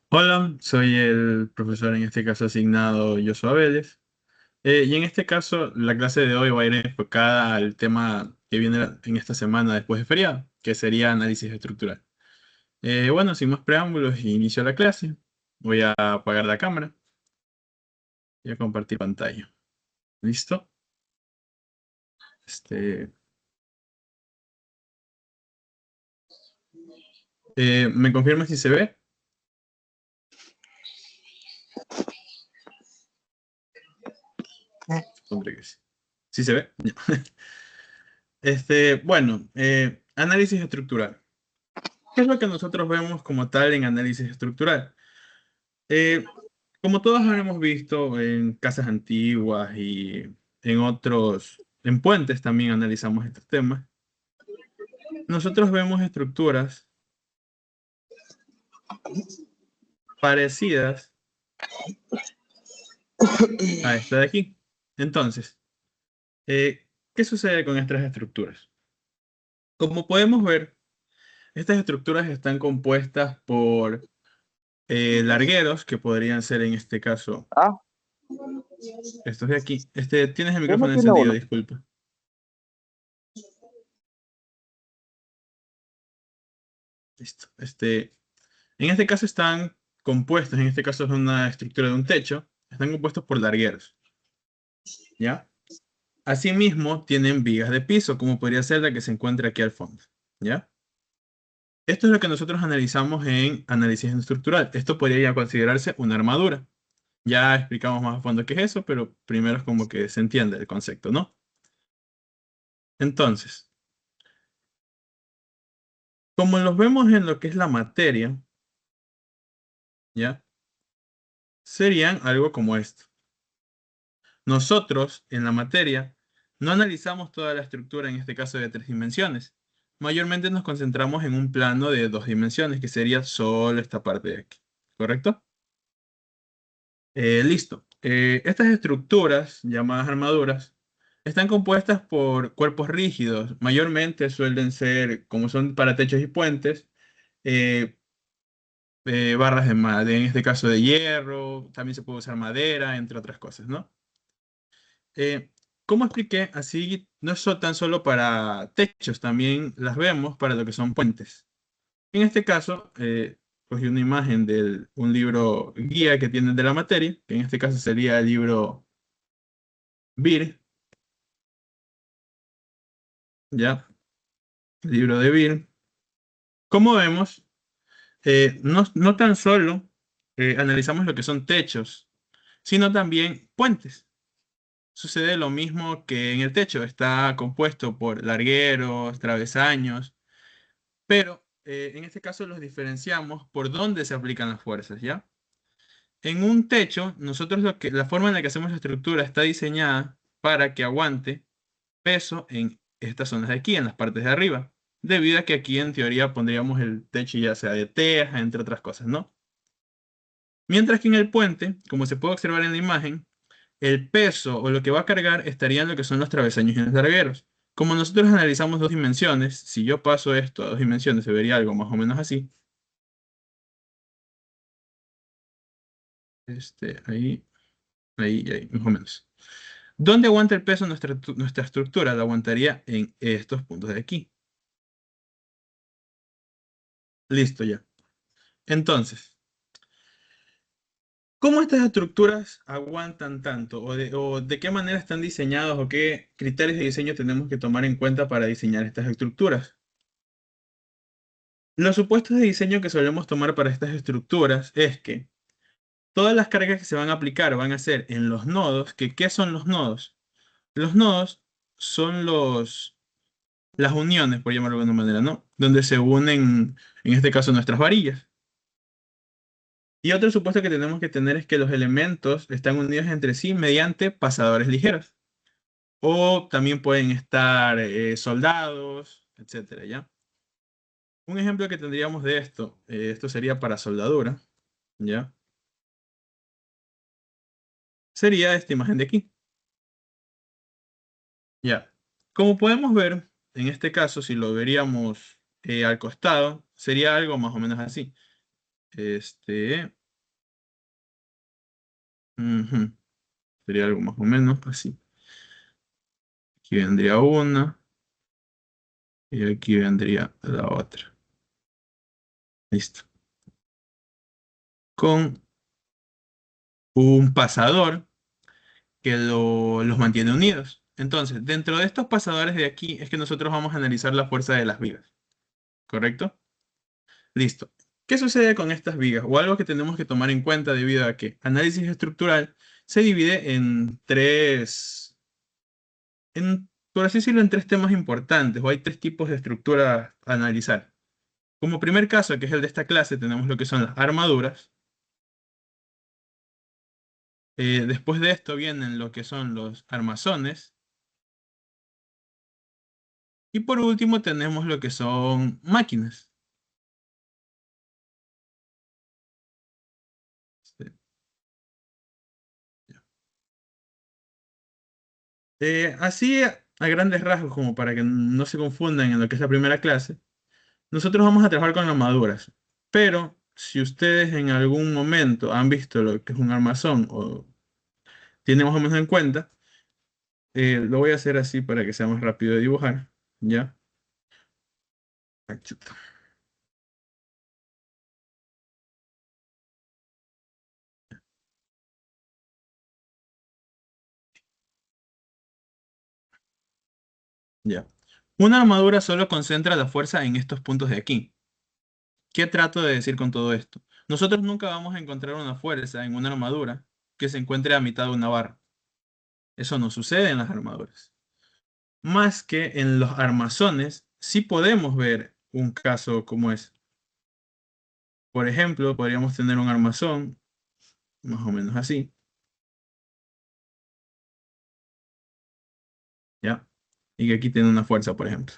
Hola, soy el profesor en este caso asignado Joshua Vélez. Y en este caso, la clase de hoy va a ir enfocada al tema que viene en esta semana después de feriado, que sería análisis estructural. Bueno, sin más preámbulos, inicio la clase. Voy a apagar la cámara y a compartir pantalla. ¿Listo? Este, ¿Me confirma si se ve? Supondré que sí. ¿Sí se ve? Ya. Bueno, análisis estructural. ¿Qué es lo que nosotros vemos como tal en análisis estructural? Eh, Como todos habremos visto en casas antiguas y en puentes también analizamos estos temas, nosotros vemos estructuras parecidas a esta de aquí. Entonces, ¿qué sucede con estas estructuras? Como podemos ver, estas estructuras están compuestas por largueros, que podrían ser en este caso Ah, estos de aquí. Tienes el ¿qué no micrófono tiene encendido, uno? disculpa. Listo. En este caso están compuestos, en este caso es una estructura de un techo, están compuestos por largueros, ¿ya? Asimismo, tienen vigas de piso, como podría ser la que se encuentra aquí al fondo, ¿ya? Esto es lo que nosotros analizamos en análisis estructural. Esto podría ya considerarse una armadura. Ya explicamos más a fondo qué es eso, pero primero es como que se entiende el concepto, ¿no? Entonces, como los vemos en lo que es la materia, ¿ya? Serían algo como esto. Nosotros, en la materia, no analizamos toda la estructura, en este caso de 3 dimensiones. Mayormente nos concentramos en un plano de 2 dimensiones, que sería solo esta parte de aquí. ¿Correcto? Listo. Estas estructuras, llamadas armaduras, están compuestas por cuerpos rígidos. Mayormente suelen ser, como son para techos y puentes, eh, barras en este caso de hierro, también se puede usar madera, entre otras cosas, ¿no? Eh, Como expliqué, así no es tan solo para techos, también las vemos para lo que son puentes. En este caso, cogí una imagen de un libro guía que tienen de la materia, que en este caso sería el libro BIR, ¿ya? El libro de BIR. Como vemos, no tan solo analizamos lo que son techos, sino también puentes. Sucede lo mismo que en el techo, está compuesto por largueros, travesaños, pero en este caso los diferenciamos por dónde se aplican las fuerzas, ¿ya? En un techo, nosotros la forma en la que hacemos la estructura está diseñada para que aguante peso en estas zonas de aquí, en las partes de arriba, debido a que aquí en teoría pondríamos el techo ya sea de teja, entre otras cosas, ¿no? Mientras que en el puente, como se puede observar en la imagen, el peso o lo que va a cargar estaría en lo que son los travesaños y los largueros. Como nosotros analizamos 2 dimensiones, si yo paso esto a 2 dimensiones, se vería algo más o menos así. Ahí, ahí, más o menos. ¿Dónde aguanta el peso nuestra estructura? La aguantaría en estos puntos de aquí. Listo ya. Entonces, ¿cómo estas estructuras aguantan tanto? ¿O de qué manera están diseñadas? ¿O qué criterios de diseño tenemos que tomar en cuenta para diseñar estas estructuras? Los supuestos de diseño que solemos tomar para estas estructuras es que todas las cargas que se van a aplicar van a ser en los nodos. ¿Qué son los nodos? Los nodos son las uniones, por llamarlo de alguna manera, ¿no? Donde se unen, en este caso, nuestras varillas. Y otro supuesto que tenemos que tener es que los elementos están unidos entre sí mediante pasadores ligeros. O también pueden estar soldados, etcétera, ¿ya? Un ejemplo que tendríamos de esto sería para soldadura, ¿ya? Sería esta imagen de aquí, ¿ya? Como podemos ver, en este caso, si lo veríamos al costado, sería algo más o menos así. Ujú. Sería algo más o menos así. Aquí vendría una y aquí vendría la otra. Listo. Con un pasador que los mantiene unidos. Entonces, dentro de estos pasadores de aquí es que nosotros vamos a analizar la fuerza de las vigas, ¿correcto? Listo. ¿Qué sucede con estas vigas? O algo que tenemos que tomar en cuenta debido a que análisis estructural se divide en por así decirlo, en tres temas importantes, o hay tres tipos de estructura a analizar. Como primer caso, que es el de esta clase, tenemos lo que son las armaduras. Después de esto vienen lo que son los armazones. Y por último tenemos lo que son máquinas. Sí. Así a grandes rasgos, como para que no se confundan en lo que es la primera clase, nosotros vamos a trabajar con armaduras. Pero si ustedes en algún momento han visto lo que es un armazón o tienen más o menos en cuenta, lo voy a hacer así para que sea más rápido de dibujar. ¿Ya? Ah, chuta. Ya. Una armadura solo concentra la fuerza en estos puntos de aquí. ¿Qué trato de decir con todo esto? Nosotros nunca vamos a encontrar una fuerza en una armadura que se encuentre a mitad de una barra. Eso no sucede en las armaduras. Más que en los armazones, sí podemos ver un caso como es. Por ejemplo, podríamos tener un armazón, más o menos así, ¿ya? Y que aquí tiene una fuerza, por ejemplo.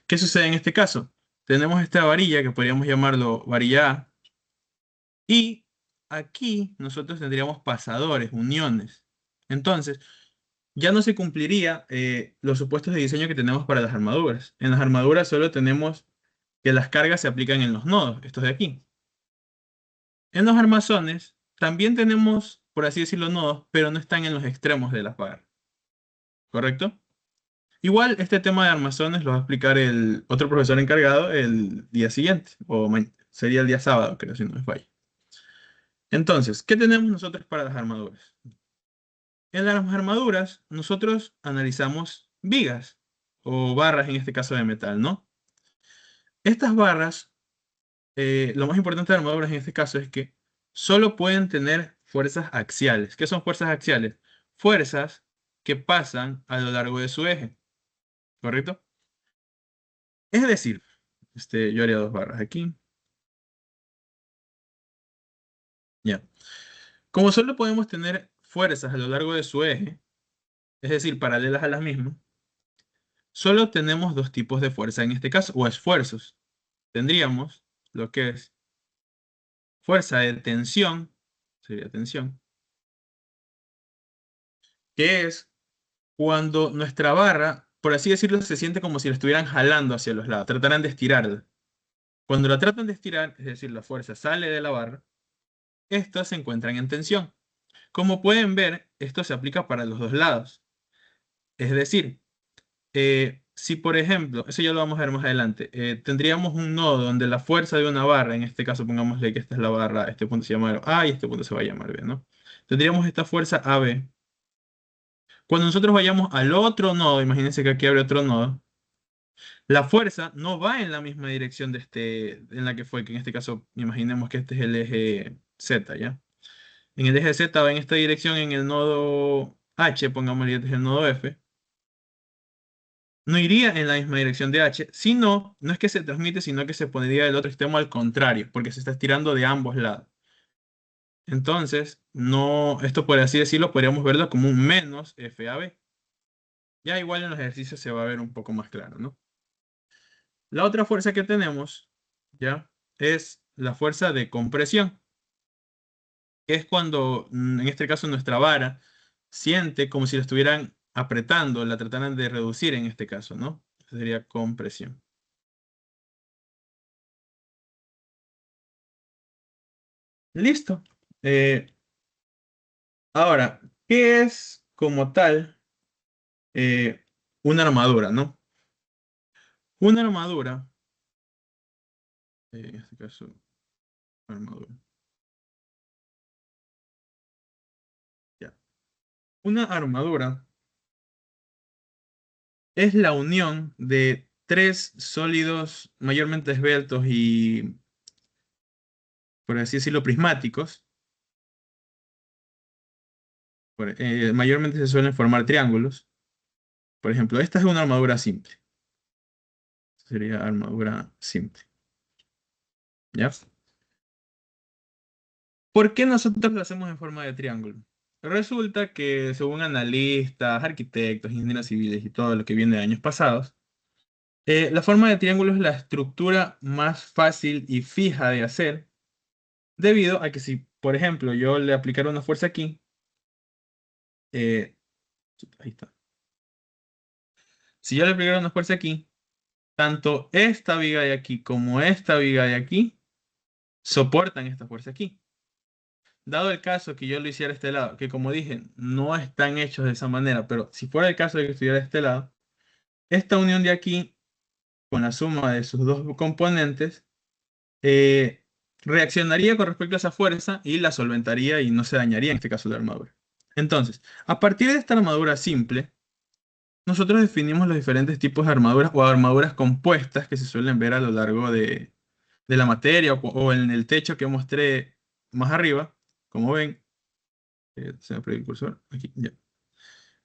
¿Qué sucede en este caso? Tenemos esta varilla que podríamos llamarlo varilla A, y aquí nosotros tendríamos pasadores, uniones. Entonces, ya no se cumpliría los supuestos de diseño que tenemos para las armaduras. En las armaduras solo tenemos que las cargas se aplican en los nodos, estos de aquí. En los armazones también tenemos, por así decirlo, nodos, pero no están en los extremos de las barras, ¿correcto? Igual este tema de armazones lo va a explicar el otro profesor encargado el día siguiente, o sería el día sábado, creo, si no me falla. Entonces, ¿qué tenemos nosotros para las armaduras? En las armaduras, nosotros analizamos vigas o barras, en este caso de metal, ¿no? Estas barras, lo más importante de armaduras en este caso es que solo pueden tener fuerzas axiales. ¿Qué son fuerzas axiales? Fuerzas que pasan a lo largo de su eje, ¿correcto? Es decir, yo haría dos barras aquí, ya. Como solo podemos tener fuerzas a lo largo de su eje, es decir, paralelas a las mismas, solo tenemos dos tipos de fuerza en este caso, o esfuerzos. Tendríamos lo que es fuerza de tensión, sería tensión, que es cuando nuestra barra, por así decirlo, se siente como si la estuvieran jalando hacia los lados, tratarán de estirarla. Cuando la tratan de estirar, es decir, la fuerza sale de la barra, estas se encuentran en tensión. Como pueden ver, esto se aplica para los dos lados. Es decir, si por ejemplo, eso ya lo vamos a ver más adelante, tendríamos un nodo donde la fuerza de una barra, en este caso pongámosle que esta es la barra, este punto se llama A y este punto se va a llamar B, ¿no? Tendríamos esta fuerza AB. Cuando nosotros vayamos al otro nodo, imagínense que aquí abre otro nodo, la fuerza no va en la misma dirección en la que fue, que en este caso, imaginemos que este es el eje Z, ¿ya? En el eje Z va en esta dirección en el nodo H, pongámosle este es el nodo F, no iría en la misma dirección de H, sino, no es que se transmite, sino que se pondría el otro extremo al contrario, porque se está estirando de ambos lados. Entonces, no, esto por así decirlo, podríamos verlo como un menos FAB. Ya igual en los ejercicios se va a ver un poco más claro, ¿no? La otra fuerza que tenemos, ¿ya? Es la fuerza de compresión, que es cuando, en este caso, nuestra vara siente como si la estuvieran apretando, la trataran de reducir en este caso, ¿no? Eso sería compresión. Listo. Ahora, ¿qué es como tal eh, una armadura, no? Una armadura, en este caso, armadura, ya. Una armadura es la unión de tres sólidos mayormente esbeltos y, por así decirlo, prismáticos. Mayormente se suelen formar triángulos. Por ejemplo, esta es una armadura simple. Sería armadura simple. ¿Ya? ¿Por qué nosotros lo hacemos en forma de triángulo? Resulta que según analistas, arquitectos, ingenieros civiles y todo lo que viene de años pasados, la forma de triángulo es la estructura más fácil y fija de hacer, debido a que si, por ejemplo, yo le aplicara una fuerza aquí, eh, ahí está. Si yo le aplicara una fuerza aquí, tanto esta viga de aquí como esta viga de aquí soportan esta fuerza aquí. Dado el caso que yo lo hiciera a este lado, que como dije, no están hechos de esa manera, pero si fuera el caso de que estuviera de este lado, esta unión de aquí, con la suma de sus dos componentes, eh, reaccionaría con respecto a esa fuerza y la solventaría y no se dañaría en este caso la armadura. Entonces, a partir de esta armadura simple, nosotros definimos los diferentes tipos de armaduras o armaduras compuestas que se suelen ver a lo largo de la materia o en el techo que mostré más arriba. Como ven, se me perdió el cursor, aquí, ya.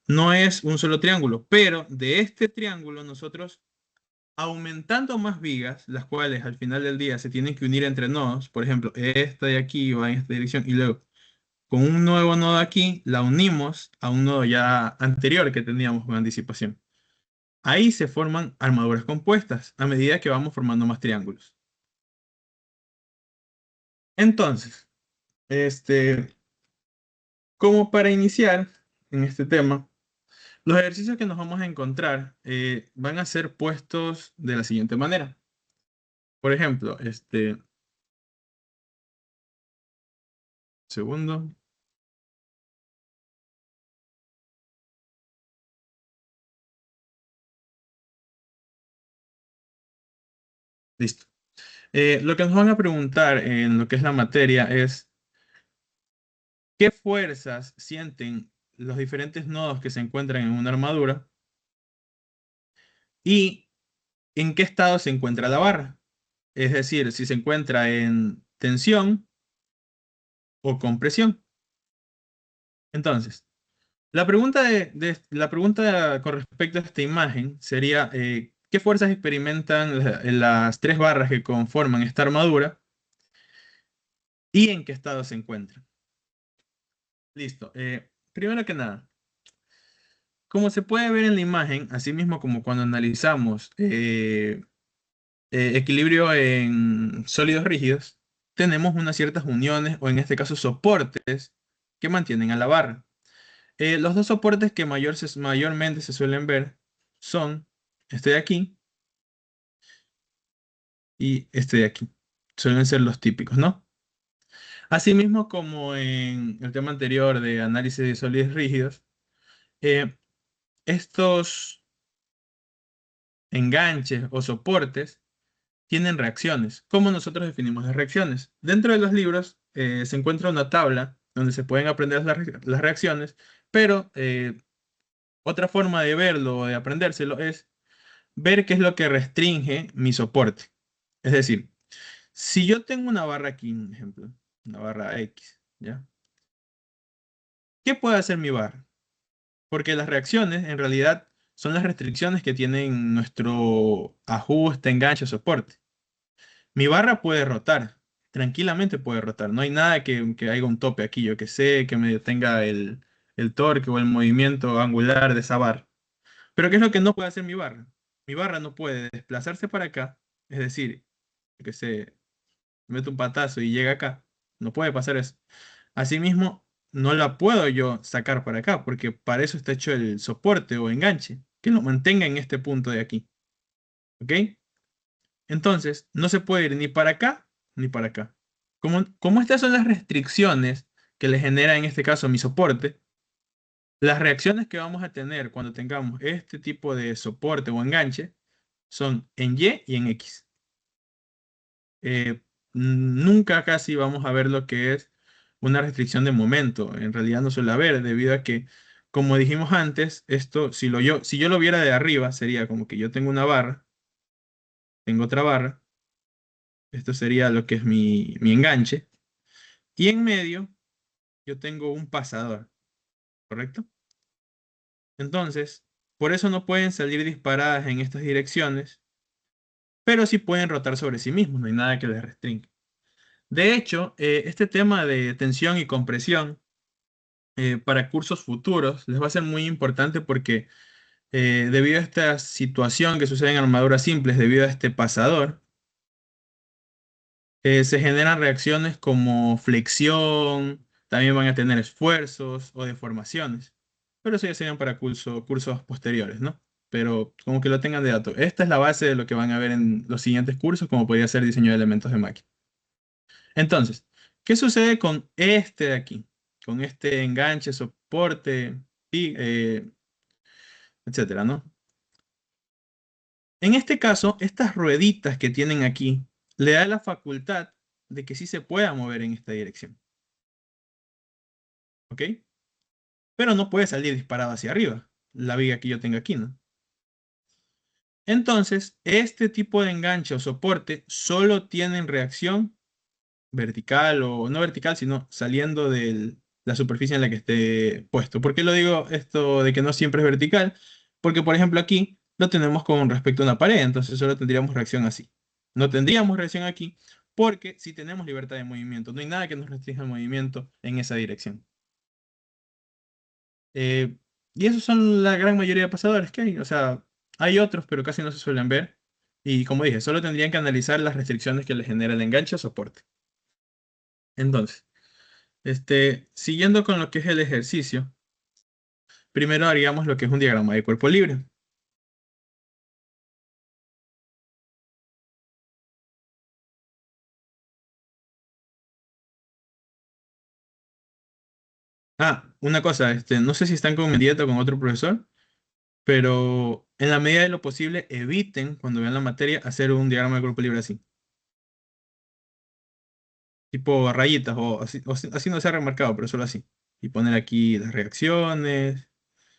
No es un solo triángulo, pero de este triángulo nosotros, aumentando más vigas, las cuales al final del día se tienen que unir entre nodos, por ejemplo, esta de aquí va en esta dirección y luego con un nuevo nodo aquí la unimos a un nodo ya anterior que teníamos con anticipación. Ahí se forman armaduras compuestas a medida que vamos formando más triángulos. Entonces, este, como para iniciar en este tema, los ejercicios que nos vamos a encontrar van a ser puestos de la siguiente manera. Por ejemplo, segundo, listo. Lo que nos van a preguntar en lo que es la materia es qué fuerzas sienten los diferentes nodos que se encuentran en una armadura y en qué estado se encuentra la barra. Es decir, si se encuentra en tensión o compresión. Entonces, la pregunta con respecto a esta imagen sería, ¿qué fuerzas experimentan las tres barras que conforman esta armadura y en qué estado se encuentran? Listo. Primero que nada, como se puede ver en la imagen, así mismo como cuando analizamos equilibrio en sólidos rígidos, tenemos unas ciertas uniones o en este caso soportes que mantienen a la barra. Los dos soportes que mayormente se suelen ver son este de aquí y este de aquí. Suelen ser los típicos, ¿no? Asimismo, como en el tema anterior de análisis de sólidos rígidos, eh, estos enganches o soportes tienen reacciones. ¿Cómo nosotros definimos las reacciones? Dentro de los libros se encuentra una tabla donde se pueden aprender las reacciones, pero otra forma de verlo o de aprendérselo es ver qué es lo que restringe mi soporte. Es decir, si yo tengo una barra aquí, un ejemplo, una barra X, ¿ya? ¿Qué puede hacer mi barra? Porque las reacciones en realidad son las restricciones que tienen nuestro ajuste, enganche, soporte. Mi barra puede rotar, tranquilamente puede rotar. No hay nada que haga un tope aquí, yo que sé, que me detenga el torque o el movimiento angular de esa barra. Pero ¿qué es lo que no puede hacer mi barra? Mi barra no puede desplazarse para acá, es decir, yo que sé, mete un patazo y llega acá. No puede pasar eso. Asimismo, no la puedo yo sacar para acá, porque para eso está hecho el soporte o enganche, que lo mantenga en este punto de aquí. ¿Ok? Entonces, no se puede ir ni para acá ni para acá. Como estas son las restricciones que le genera en este caso mi soporte, las reacciones que vamos a tener cuando tengamos este tipo de soporte o enganche son en Y y en X. Nunca casi vamos a ver lo que es una restricción de momento. En realidad no suele haber, debido a que, como dijimos antes, esto, si yo lo viera de arriba, sería como que yo tengo una barra, tengo otra barra, esto sería lo que es mi enganche, y en medio yo tengo un pasador, ¿correcto? Entonces, por eso no pueden salir disparadas en estas direcciones, pero sí pueden rotar sobre sí mismos, no hay nada que les restringe. De hecho, este tema de tensión y compresión para cursos futuros les va a ser muy importante porque debido a esta situación que sucede en armaduras simples, debido a este pasador, se generan reacciones como flexión, también van a tener esfuerzos o deformaciones, pero eso ya serían para cursos posteriores, ¿no? Pero como que lo tengan de dato. Esta es la base de lo que van a ver en los siguientes cursos, como podría ser diseño de elementos de máquina. Entonces, ¿qué sucede con este de aquí? Con este enganche, soporte y etcétera, ¿no? En este caso, estas rueditas que tienen aquí le da la facultad de que sí se pueda mover en esta dirección, ¿ok? Pero no puede salir disparado hacia arriba, la viga que yo tengo aquí, ¿no? Entonces, este tipo de enganche o soporte solo tienen reacción vertical o no vertical, sino saliendo de la superficie en la que esté puesto. ¿Por qué lo digo esto de que no siempre es vertical? Porque, por ejemplo, aquí lo tenemos con respecto a una pared, entonces solo tendríamos reacción así. No tendríamos reacción aquí porque si tenemos libertad de movimiento, no hay nada que nos restrinja el movimiento en esa dirección. Eh, y esos son la gran mayoría de pasadores que hay. O sea, hay otros, pero casi no se suelen ver. Y como dije, solo tendrían que analizar las restricciones que le genera el enganche o soporte. Entonces, siguiendo con lo que es el ejercicio, primero haríamos lo que es un diagrama de cuerpo libre. Ah, una cosa, no sé si están con mi dieta o con otro profesor, pero en la medida de lo posible eviten cuando vean la materia hacer un diagrama de cuerpo libre así, tipo rayitas o así no se ha remarcado, pero solo así. Y poner aquí las reacciones.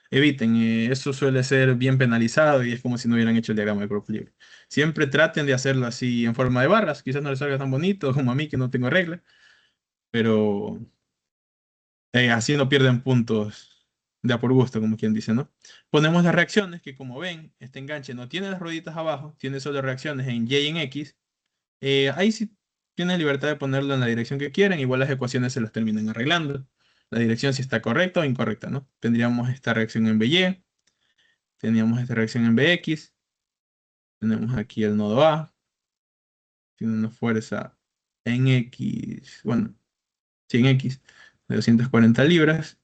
Eviten, eso suele ser bien penalizado y es como si no hubieran hecho el diagrama de cuerpo libre. Siempre traten de hacerlo así en forma de barras, quizás no les salga tan bonito como a mí que no tengo regla, pero así no pierden puntos de a por gusto, como quien dice, ¿no? Ponemos las reacciones que como ven, este enganche no tiene las rueditas abajo, tiene solo reacciones en Y y en X. Ahí sí tienen libertad de ponerlo en la dirección que quieran, igual las ecuaciones se las terminan arreglando. La dirección si está correcta o incorrecta, ¿no? Tendríamos esta reacción en BY, teníamos esta reacción en BX, tenemos aquí el nodo A, tiene una fuerza en X, bueno, sí, en X, de 240 libras.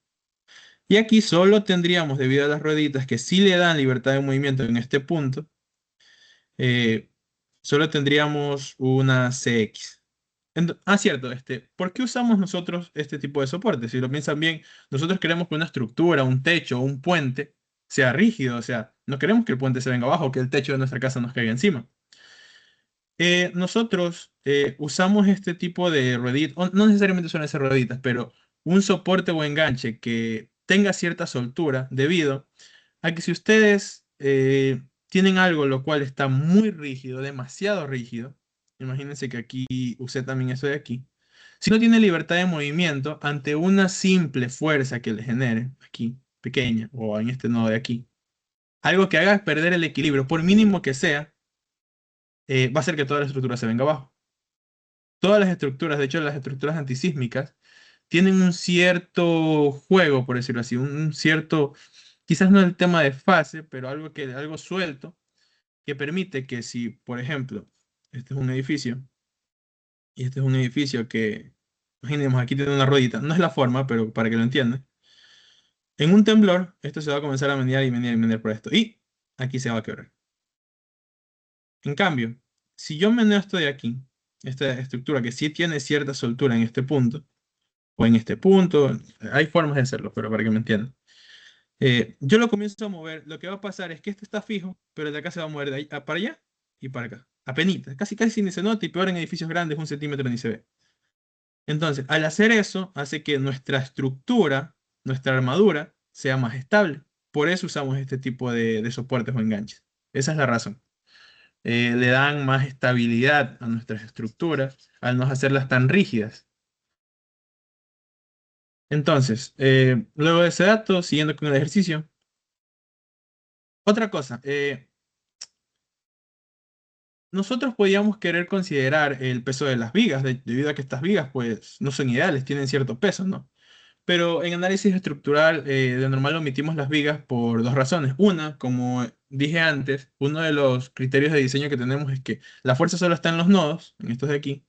Y aquí solo tendríamos, debido a las rueditas que sí le dan libertad de movimiento en este punto, eh, solo tendríamos una CX. Cierto, ¿por qué usamos nosotros este tipo de soporte? Si lo piensan bien, nosotros queremos que una estructura, un techo, un puente sea rígido, o sea, no queremos que el puente se venga abajo, que el techo de nuestra casa nos caiga encima. Nosotros usamos este tipo de rueditas, o no necesariamente son esas rueditas, pero un soporte o enganche que tenga cierta soltura debido a que si ustedes tienen algo lo cual está muy rígido, demasiado rígido, imagínense que aquí usé también eso de aquí, si no tiene libertad de movimiento ante una simple fuerza que le genere aquí, pequeña, o en este nodo de aquí, algo que haga perder el equilibrio, por mínimo que sea, va a hacer que toda la estructura se venga abajo. Todas las estructuras, de hecho las estructuras antisísmicas, tienen un cierto juego, por decirlo así, un cierto, quizás no el tema de fase, pero algo suelto, que permite que si, por ejemplo, este es un edificio, y este es un edificio que, imaginemos, aquí tiene una ruedita, no es la forma, pero para que lo entiendan, en un temblor, esto se va a comenzar a menear y menear y menear por esto, y aquí se va a quebrar. En cambio, si yo meneo esto de aquí, esta estructura que sí tiene cierta soltura en este punto, o en este punto. Hay formas de hacerlo, pero para que me entiendan. Yo lo comienzo a mover. Lo que va a pasar es que este está fijo, pero el de acá se va a mover de ahí para allá y para acá. Apenitas, casi casi ni se nota y peor en edificios grandes, 1 centímetro ni se ve. Entonces, al hacer eso, hace que nuestra estructura, nuestra armadura, sea más estable. Por eso usamos este tipo de soportes o enganches. Esa es la razón. Le dan más estabilidad a nuestras estructuras al no hacerlas tan rígidas. Entonces, luego de ese dato, siguiendo con el ejercicio, otra cosa, nosotros podíamos querer considerar el peso de las vigas, debido a que estas vigas pues no son ideales, tienen cierto peso, ¿no? Pero en análisis estructural, de normal omitimos las vigas por dos razones. Una, como dije antes, uno de los criterios de diseño que tenemos es que la fuerza solo está en los nodos, en estos de aquí,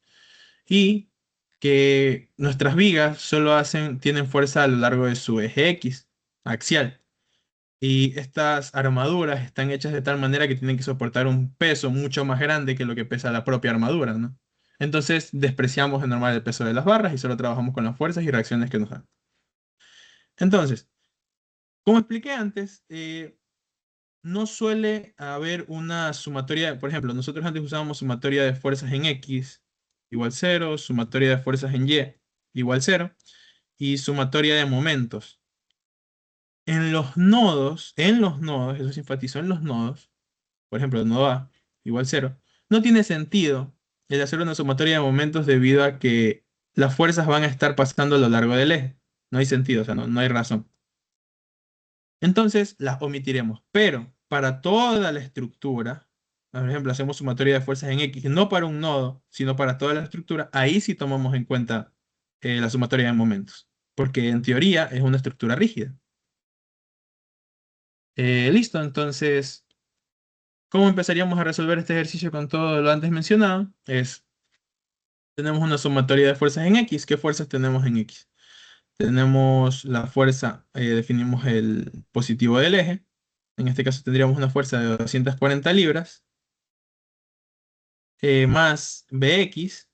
y que nuestras vigas solo tienen fuerza a lo largo de su eje X, axial. Y estas armaduras están hechas de tal manera que tienen que soportar un peso mucho más grande que lo que pesa la propia armadura, ¿no? Entonces despreciamos de normal el peso de las barras y solo trabajamos con las fuerzas y reacciones que nos dan. Entonces, como expliqué antes, no suele haber una sumatoria, por ejemplo, nosotros antes usábamos sumatoria de fuerzas en X igual cero, sumatoria de fuerzas en Y igual cero y sumatoria de momentos. En los nodos, eso se enfatizó en los nodos, por ejemplo, el nodo A igual cero, no tiene sentido el hacer una sumatoria de momentos debido a que las fuerzas van a estar pasando a lo largo del eje. No hay sentido, o sea, no hay razón. Entonces las omitiremos, pero para toda la estructura, por ejemplo, hacemos sumatoria de fuerzas en X, no para un nodo, sino para toda la estructura, ahí sí tomamos en cuenta la sumatoria de momentos, porque en teoría es una estructura rígida. Listo, entonces, ¿cómo empezaríamos a resolver este ejercicio con todo lo antes mencionado? Tenemos una sumatoria de fuerzas en X. ¿Qué fuerzas tenemos en X? Tenemos la fuerza, definimos el positivo del eje. En este caso tendríamos una fuerza de 240 libras, más Bx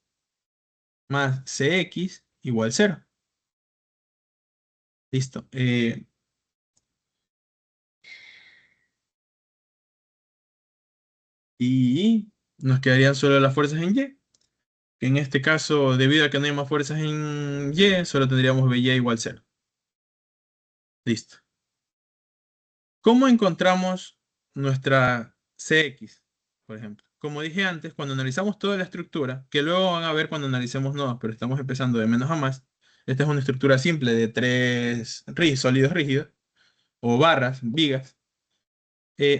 más Cx igual cero. Listo. Y nos quedarían solo las fuerzas en Y. Que en este caso, debido a que no hay más fuerzas en Y, solo tendríamos By igual cero. Listo. ¿Cómo encontramos nuestra Cx, por ejemplo? Como dije antes, cuando analizamos toda la estructura, que luego van a ver cuando analicemos nodos, pero estamos empezando de menos a más, esta es una estructura simple de tres sólidos rígidos, o barras, vigas,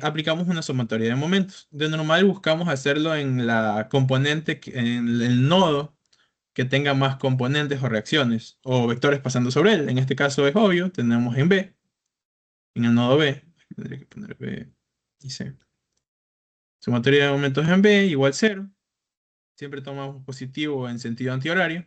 aplicamos una sumatoria de momentos. De normal buscamos hacerlo en la componente, en el nodo que tenga más componentes o reacciones, o vectores pasando sobre él. En este caso es obvio, tenemos en B, en el nodo B, tendría que poner B y C. Sumatoria de momentos en B igual cero. Siempre tomamos positivo en sentido antihorario.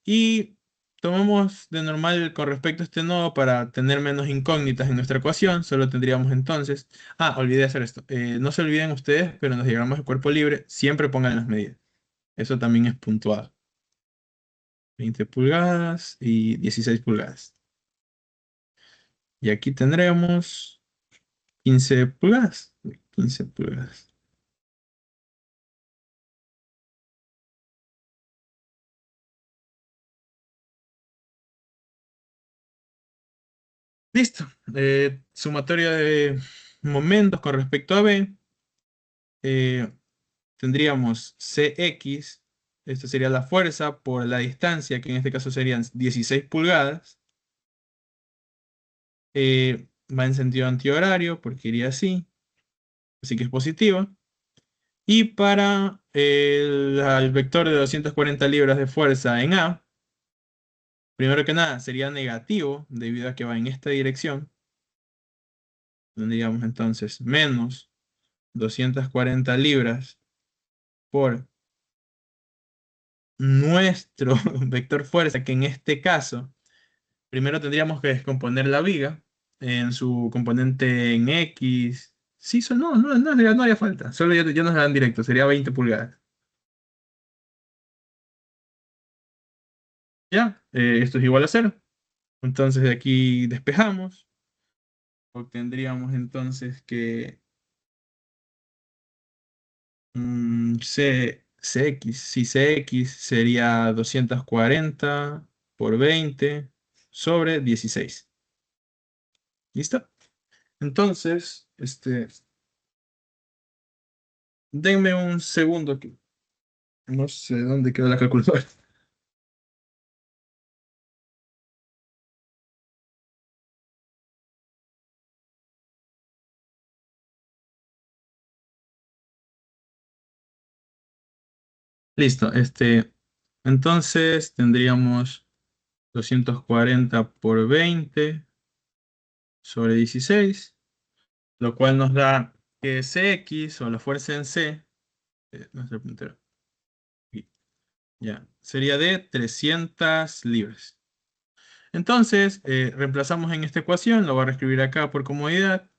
Y tomamos de normal con respecto a este nodo para tener menos incógnitas en nuestra ecuación. Solo tendríamos entonces... Ah, olvidé hacer esto. No se olviden ustedes, pero en los diagramas de cuerpo libre siempre pongan las medidas. Eso también es puntuado. 20 pulgadas y 16 pulgadas. Y aquí tendremos 15 pulgadas. 15 pulgadas. Listo. Sumatoria de momentos con respecto a B. eh, Tendríamos Cx, esto sería la fuerza por la distancia, que en este caso serían 16 pulgadas. Va en sentido antihorario, porque iría así que es positiva. Y para el vector de 240 libras de fuerza en A, primero que nada sería negativo, debido a que va en esta dirección. Tendríamos entonces menos 240 libras por nuestro vector fuerza, que en este caso, primero tendríamos que descomponer la viga en su componente en X. Sí, no haría falta, solo ya nos dan directo, sería 20 pulgadas. Ya, esto es igual a cero. Entonces de aquí despejamos. Obtendríamos entonces que Cx, si Cx sería 240 por 20 sobre 16. ¿Listo? Entonces, denme un segundo que no sé dónde quedó la calculadora. Listo, entonces tendríamos 240 por 20 sobre 16, lo cual nos da que Cx o la fuerza en C, nuestro puntero, aquí, ya, sería de 300 libras. Entonces, reemplazamos en esta ecuación, lo voy a reescribir acá por comodidad.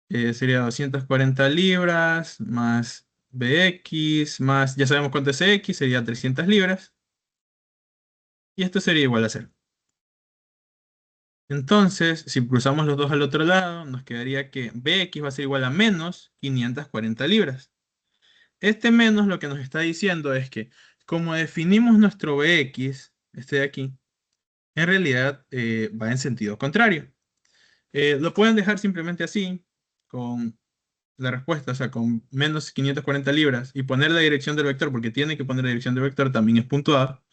Sería 240 libras más Bx más, ya sabemos cuánto es X, sería 300 libras. Y esto sería igual a cero. Entonces, si cruzamos los dos al otro lado, nos quedaría que Bx va a ser igual a menos 540 libras. Este menos lo que nos está diciendo es que como definimos nuestro Bx, este de aquí, en realidad va en sentido contrario. Lo pueden dejar simplemente así, con la respuesta, o sea, con menos 540 libras, y poner la dirección del vector, porque tiene que poner la dirección del vector, también es puntuado.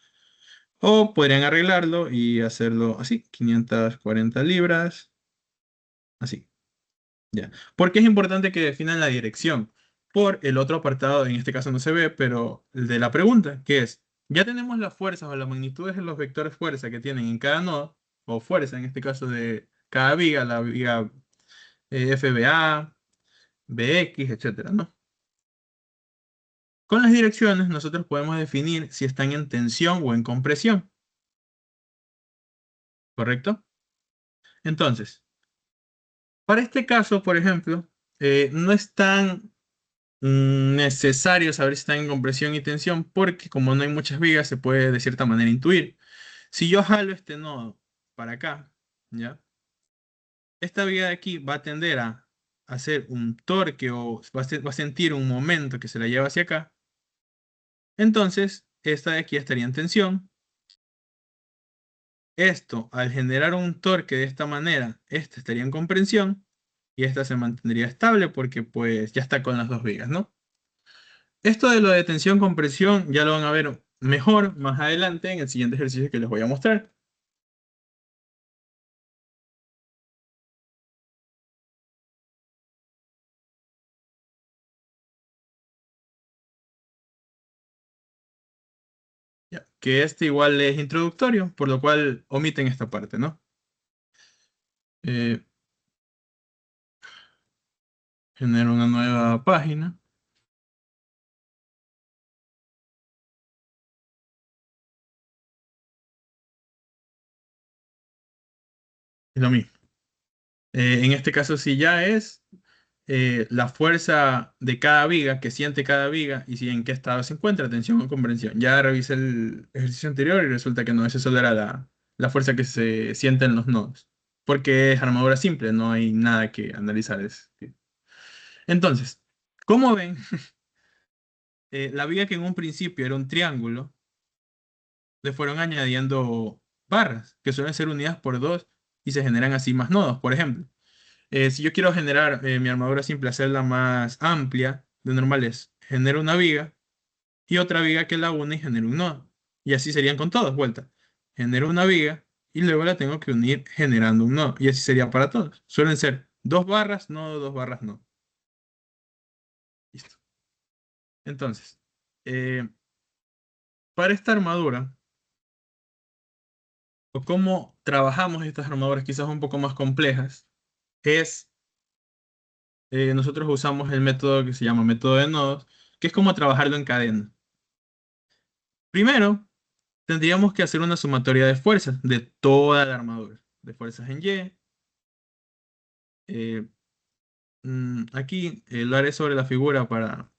O podrían arreglarlo y hacerlo así, 540 libras, así, ya. ¿Por qué es importante que definan la dirección? Por el otro apartado, en este caso no se ve, pero el de la pregunta, que es, ya tenemos las fuerzas o las magnitudes de los vectores fuerza que tienen en cada nodo, o fuerza en este caso de cada viga, la viga FBA, BX, etcétera, ¿no? Con las direcciones nosotros podemos definir si están en tensión o en compresión, ¿correcto? Entonces, para este caso, por ejemplo, no es tan necesario saber si están en compresión y tensión porque como no hay muchas vigas se puede de cierta manera intuir. Si yo jalo este nodo para acá, ¿ya? Esta viga de aquí va a tender a hacer un torque o va a sentir un momento que se la lleva hacia acá. Entonces, esta de aquí estaría en tensión. Esto, al generar un torque de esta manera, esta estaría en comprensión y esta se mantendría estable porque pues ya está con las dos vigas, ¿no? Esto de lo de tensión-compresión ya lo van a ver mejor más adelante en el siguiente ejercicio que les voy a mostrar. Ya, que este igual es introductorio, por lo cual omiten esta parte, ¿no? Eh, Genero una nueva página. Es lo mismo. En este caso sí ya es la fuerza de cada viga, que siente cada viga y si en qué estado se encuentra, tensión o comprensión. Ya revisé el ejercicio anterior y resulta que no, esa solo era la fuerza que se siente en los nodos. Porque es armadura simple, no hay nada que analizar. Entonces, como ven, la viga que en un principio era un triángulo, le fueron añadiendo barras, que suelen ser unidas por dos y se generan así más nodos. Por ejemplo, si yo quiero generar mi armadura simple, hacerla más amplia, de normal es, genero una viga y otra viga que la une y genero un nodo. Y así serían con todos, vuelta. Genero una viga y luego la tengo que unir generando un nodo. Y así sería para todos. Suelen ser dos barras, nodo, dos barras, nodo. Listo. Entonces, eh, para esta armadura, o cómo trabajamos estas armaduras quizás un poco más complejas, es, nosotros usamos el método que se llama método de nodos, que es como trabajarlo en cadena. Primero, tendríamos que hacer una sumatoria de fuerzas de toda la armadura, de fuerzas en Y. Eh, Aquí lo haré sobre la figura para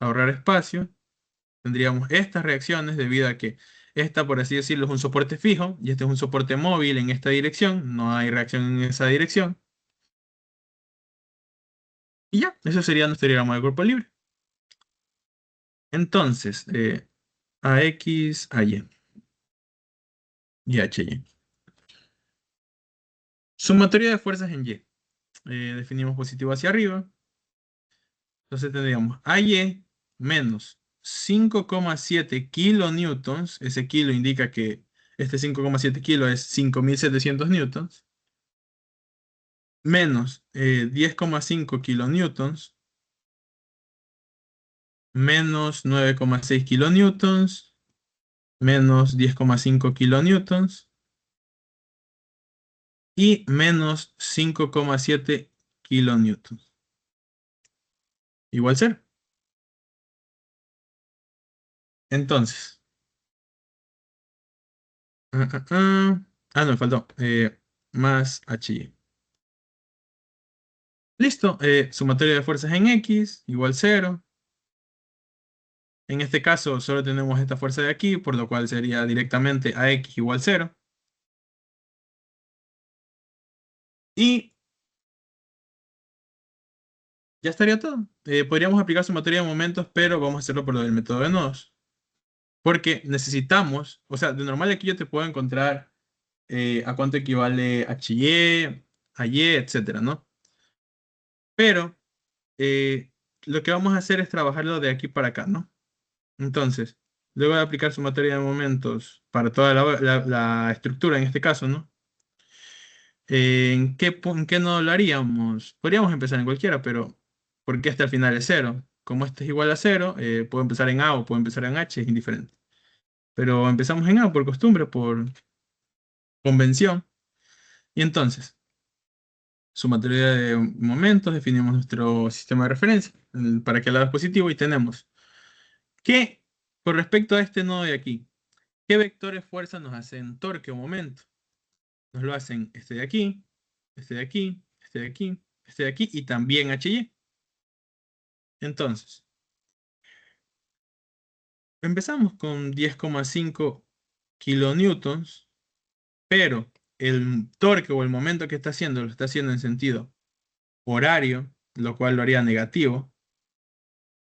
ahorrar espacio. Tendríamos estas reacciones debido a que Esta, por así decirlo, es un soporte fijo y este es un soporte móvil en esta dirección. No hay reacción en esa dirección. Y ya, eso sería nuestro diagrama de cuerpo libre. Entonces, AX, AY y HY. Sumatoria de fuerzas en Y. Definimos positivo hacia arriba. Entonces tendríamos AY menos 5,7 kilonewtons. Ese kilo indica que este 5,7 kilos es 5.700 newtons. Menos 10,5 kilonewtons. Menos 9,6 kilonewtons. Menos 10,5 kilonewtons. Y menos 5,7 kilonewtons. Igual cero. Entonces. No, me faltó. Más HY. Listo. Sumatoria de fuerzas en X igual cero. En este caso solo tenemos esta fuerza de aquí, por lo cual sería directamente AX igual cero. Y ya estaría todo. Podríamos aplicar sumatoria de momentos, pero vamos a hacerlo por lo del método de nodos. Porque necesitamos, o sea, de normal aquí yo te puedo encontrar a cuánto equivale HY, AY, etcétera, ¿no? Pero eh, lo que vamos a hacer es trabajarlo de aquí para acá, ¿no? Entonces, luego de aplicar sumatoria de momentos para toda la estructura en este caso, ¿no? ¿En qué nodo lo haríamos? Podríamos empezar en cualquiera, pero ¿por qué hasta el final es cero? Como este es igual a cero, puedo empezar en A o puedo empezar en H, es indiferente. Pero empezamos en A por costumbre, por convención. Y entonces, sumatoria de momentos, definimos nuestro sistema de referencia, para qué lado es positivo, y tenemos que, con respecto a este nodo de aquí, ¿qué vectores fuerza nos hacen torque o momento? Nos lo hacen este de aquí, este de aquí, este de aquí, este de aquí y también HY. Entonces, empezamos con 10,5 kilonewtons, pero el torque o el momento que está haciendo lo está haciendo en sentido horario, lo cual lo haría negativo,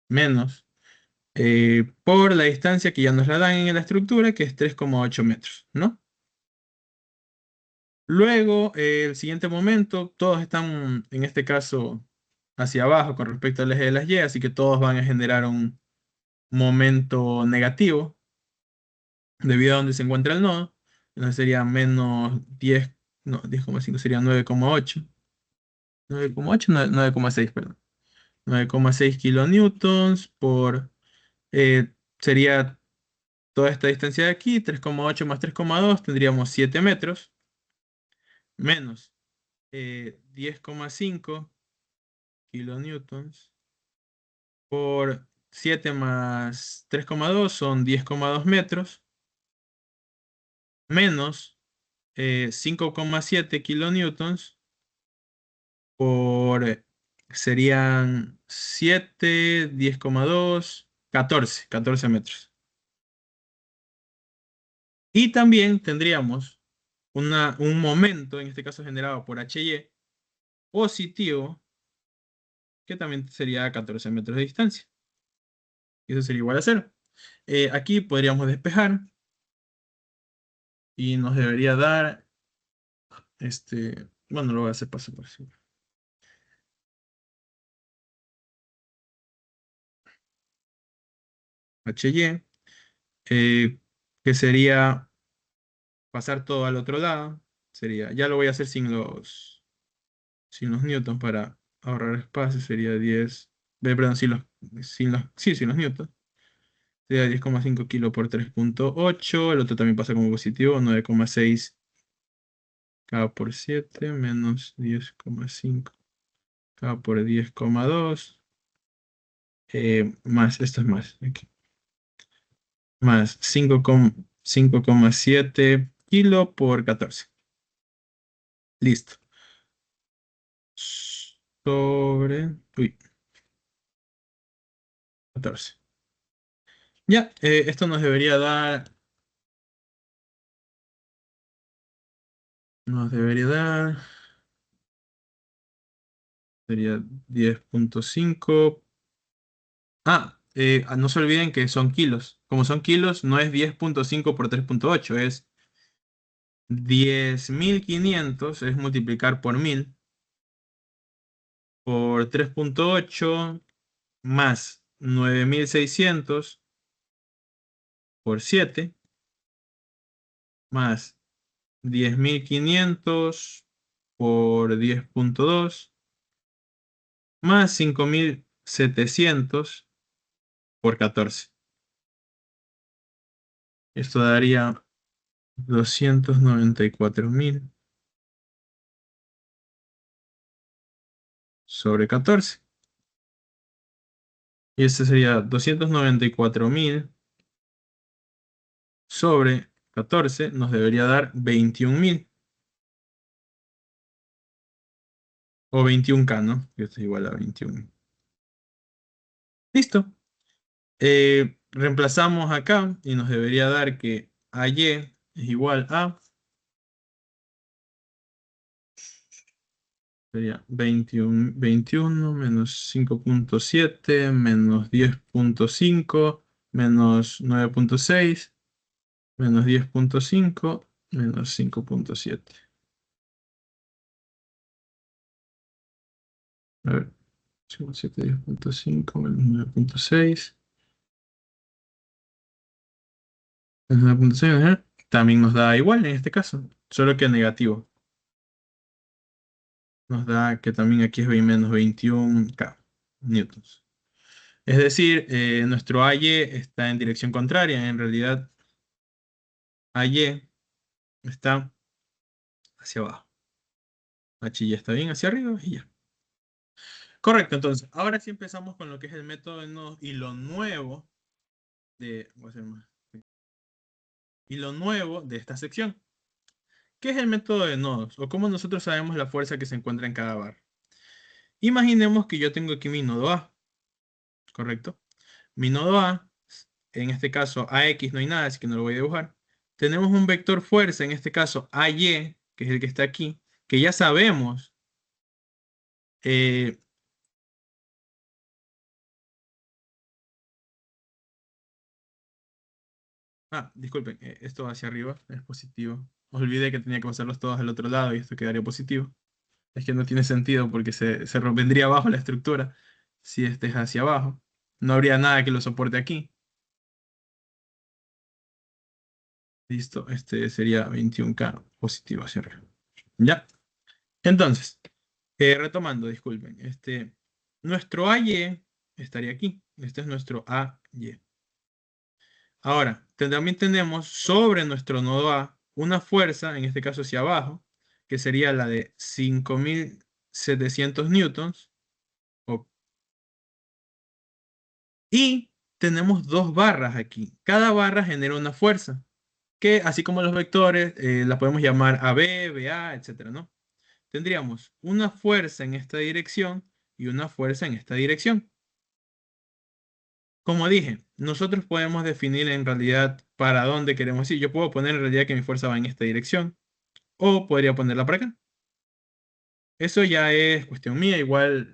menos, por la distancia que ya nos la dan en la estructura, que es 3,8 metros, ¿no? Luego, el siguiente momento, todos están en este caso hacia abajo con respecto al eje de las Y, así que todos van a generar un momento negativo debido a donde se encuentra el nodo. Entonces sería menos 10, no, 10,5 sería 9,8. 9,8, 9,6, perdón. 9,6 kilonewtons por, sería toda esta distancia de aquí, 3,8 más 3,2, tendríamos 7 metros, menos 10,5 kilonewtons por 7 más 3,2 son 10,2 metros, menos 5,7 kilonewtons por serían 7, 10,2, 14 metros. Y también tendríamos un momento, en este caso generado por HY, positivo, que también sería a 14 metros de distancia. Y eso sería igual a cero. Aquí podríamos despejar y nos debería dar, bueno, lo voy a hacer paso por paso. HY, eh, que sería pasar todo al otro lado. Sería, ya lo voy a hacer sin los newtons para ahorrar espacio. Sería 10, perdón, sin los newtons. Sería 10,5 kilos por 3,8. El otro también pasa como positivo, 9,6 K por 7 menos 10,5 K por 10,2. Más, esto es más. Aquí, más 5,7 kilo por 14. Listo. Uy, 14. Ya, esto nos debería dar Nos debería dar, sería 10.5. No se olviden que son kilos. Como son kilos, no es 10.5 por 3.8, es 10.500, es multiplicar por 1000, por 3.8, más 9.600 por 7, más 10.500 por 10.2, más 5.700 por 14. Esto daría 294.000 sobre 14. Y este sería 294.000 sobre 14, nos debería dar 21.000 o 21K, ¿no? Que esto es igual a 21. Listo. Reemplazamos acá y nos debería dar que AY es igual a, sería 21 menos 5.7 menos 10.5 menos 9.6 menos 10.5 menos 5.7. A ver, 5.7, 10.5 menos 9.6 menos 9.6, ajá. También nos da igual en este caso, solo que negativo. Nos da que también aquí es menos 21K newtons. Es decir, nuestro AY está en dirección contraria. En realidad, AY está hacia abajo. H ya está bien hacia arriba y ya. Correcto, entonces, ahora sí empezamos con lo que es el método de nodos y lo nuevo voy a hacer más, y lo nuevo de esta sección. ¿Qué es el método de nodos? O cómo nosotros sabemos la fuerza que se encuentra en cada barra. Imaginemos que yo tengo aquí mi nodo A, ¿correcto? Mi nodo A, en este caso AX no hay nada, así que no lo voy a dibujar. Tenemos un vector fuerza, en este caso AY, que es el que está aquí, que ya sabemos. eh, Disculpen, esto va hacia arriba, es positivo. Olvidé que tenía que pasarlos todos al otro lado y esto quedaría positivo. Es que no tiene sentido porque se vendría abajo la estructura si este es hacia abajo. No habría nada que lo soporte aquí. Listo, este sería 21K positivo hacia arriba. Ya. Entonces, retomando, disculpen. Nuestro AY estaría aquí. Este es nuestro AY. Ahora, también tenemos sobre nuestro nodo A una fuerza, en este caso hacia abajo, que sería la de 5.700 newtons. o- Y tenemos dos barras aquí. Cada barra genera una fuerza, que así como los vectores, la podemos llamar AB, BA, etcétera, ¿no? Tendríamos una fuerza en esta dirección y una fuerza en esta dirección. Como dije, nosotros podemos definir en realidad para dónde queremos ir. Yo puedo poner en realidad que mi fuerza va en esta dirección o podría ponerla para acá. Eso ya es cuestión mía. Igual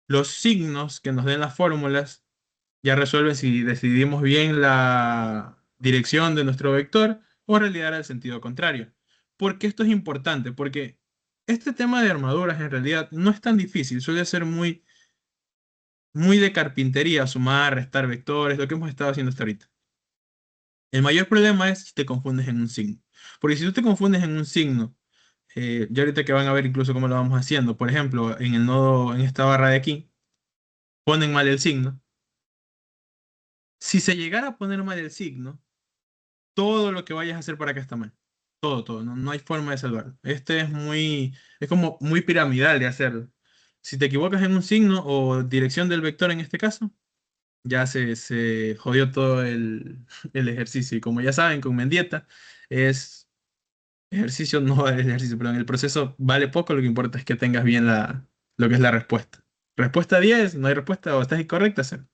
los signos que nos den las fórmulas ya resuelven si decidimos bien la dirección de nuestro vector o en realidad el sentido contrario. ¿Por qué esto es importante? Porque este tema de armaduras en realidad no es tan difícil, suele ser muy de carpintería, sumar, restar vectores, lo que hemos estado haciendo hasta ahorita. El mayor problema es si te confundes en un signo. Porque si tú te confundes en un signo, ya ahorita que van a ver incluso cómo lo vamos haciendo, por ejemplo, en el nodo, en esta barra de aquí, ponen mal el signo. Si se llegara a poner mal el signo, todo lo que vayas a hacer para acá está mal. Todo, todo. No, no hay forma de salvarlo. Es como muy piramidal de hacerlo. Si te equivocas en un signo o dirección del vector en este caso, ya se jodió todo el ejercicio. Y como ya saben, con Mendieta es ejercicio, no el ejercicio, perdón, el proceso vale poco, lo que importa es que tengas bien lo que es la respuesta. Respuesta 10, no hay respuesta o estás incorrecta, cero.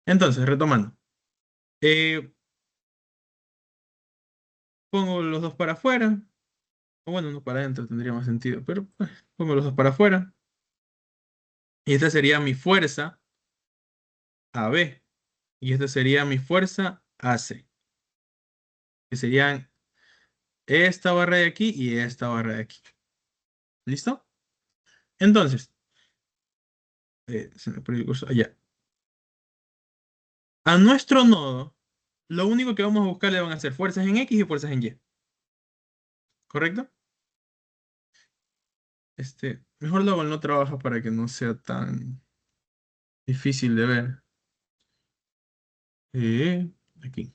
Entonces, retomando. Eh, Pongo los dos para afuera. O bueno, uno para adentro tendría más sentido, pero pongo los dos para afuera. Y esta sería mi fuerza AB. Y esta sería mi fuerza AC. Que serían esta barra de aquí y esta barra de aquí. ¿Listo? Entonces, se me perdió el curso. Allá. A nuestro nodo, lo único que vamos a buscar le van a ser fuerzas en X y fuerzas en Y. ¿Correcto? Mejor luego no trabaja para que no sea tan difícil de ver. Eh, Aquí.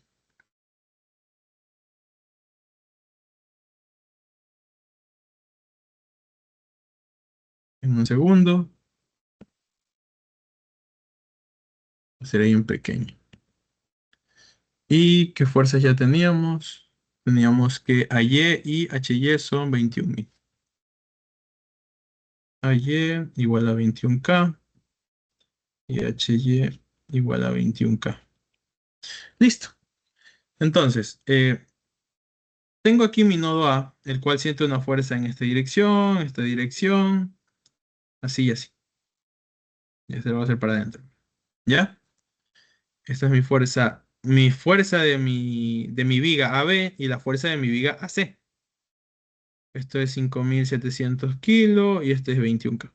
En un segundo. Será ahí un pequeño. ¿Y qué fuerzas ya teníamos? Teníamos que AY y HY son 21.000. AY igual a 21K y HY igual a 21K. Listo. Entonces, tengo aquí mi nodo A, el cual siente una fuerza en esta dirección, así y así. Ya se lo voy a hacer para adentro. ¿Ya? Esta es mi fuerza de mi viga AB y la fuerza de mi viga AC. Esto es 5.700 kilos y este es 21K.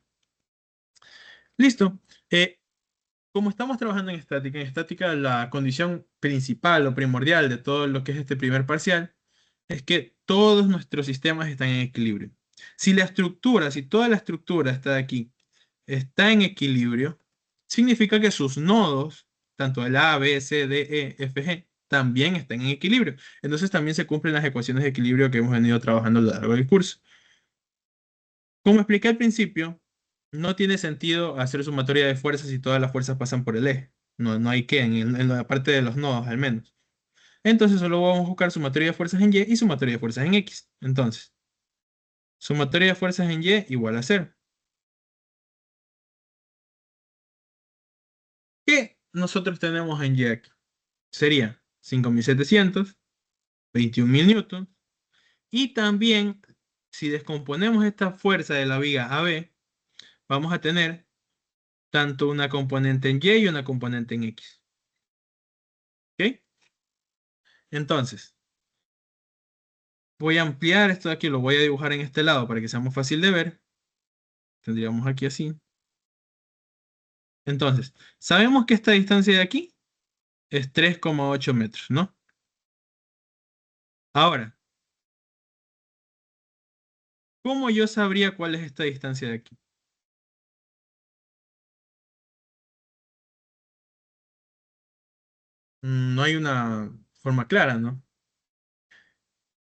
Listo. Eh, Como estamos trabajando en estática la condición principal o primordial de todo lo que es este primer parcial es que todos nuestros sistemas están en equilibrio. Si toda la estructura está de aquí, está en equilibrio, significa que sus nodos, tanto el A, B, C, D, E, F, G, también están en equilibrio. Entonces también se cumplen las ecuaciones de equilibrio que hemos venido trabajando a lo largo del curso. Como expliqué al principio, no tiene sentido hacer sumatoria de fuerzas si todas las fuerzas pasan por el eje. No, no hay que, en la parte de los nodos al menos. Entonces solo vamos a buscar sumatoria de fuerzas en Y y sumatoria de fuerzas en X. Entonces, sumatoria de fuerzas en Y igual a 0. ¿Qué nosotros tenemos en Y aquí? Sería 5.700, 21.000 newtons. Y también, si descomponemos esta fuerza de la viga AB, vamos a tener tanto una componente en Y y una componente en X. ¿Ok? Entonces, voy a ampliar esto de aquí, lo voy a dibujar en este lado para que sea más fácil de ver. Tendríamos aquí así. Entonces, sabemos que esta distancia de aquí es 3,8 metros, ¿no? Ahora, ¿cómo yo sabría cuál es esta distancia de aquí? No hay una forma clara, ¿no?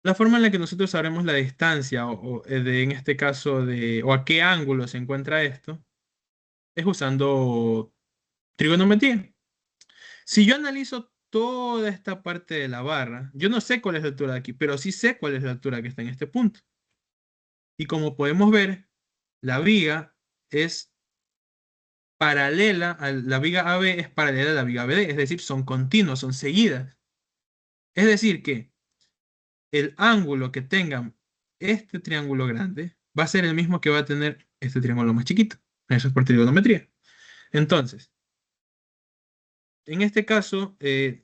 La forma en la que nosotros sabremos la distancia, en este caso, o a qué ángulo se encuentra esto, es usando trigonometría. Si yo analizo toda esta parte de la barra, yo no sé cuál es la altura de aquí, pero sí sé cuál es la altura que está en este punto. Y como podemos ver, la viga es la viga AB es paralela a la viga BD, es decir, son continuos, son seguidas. Es decir, que el ángulo que tengan este triángulo grande va a ser el mismo que va a tener este triángulo más chiquito. Eso es por trigonometría. Entonces, en este caso,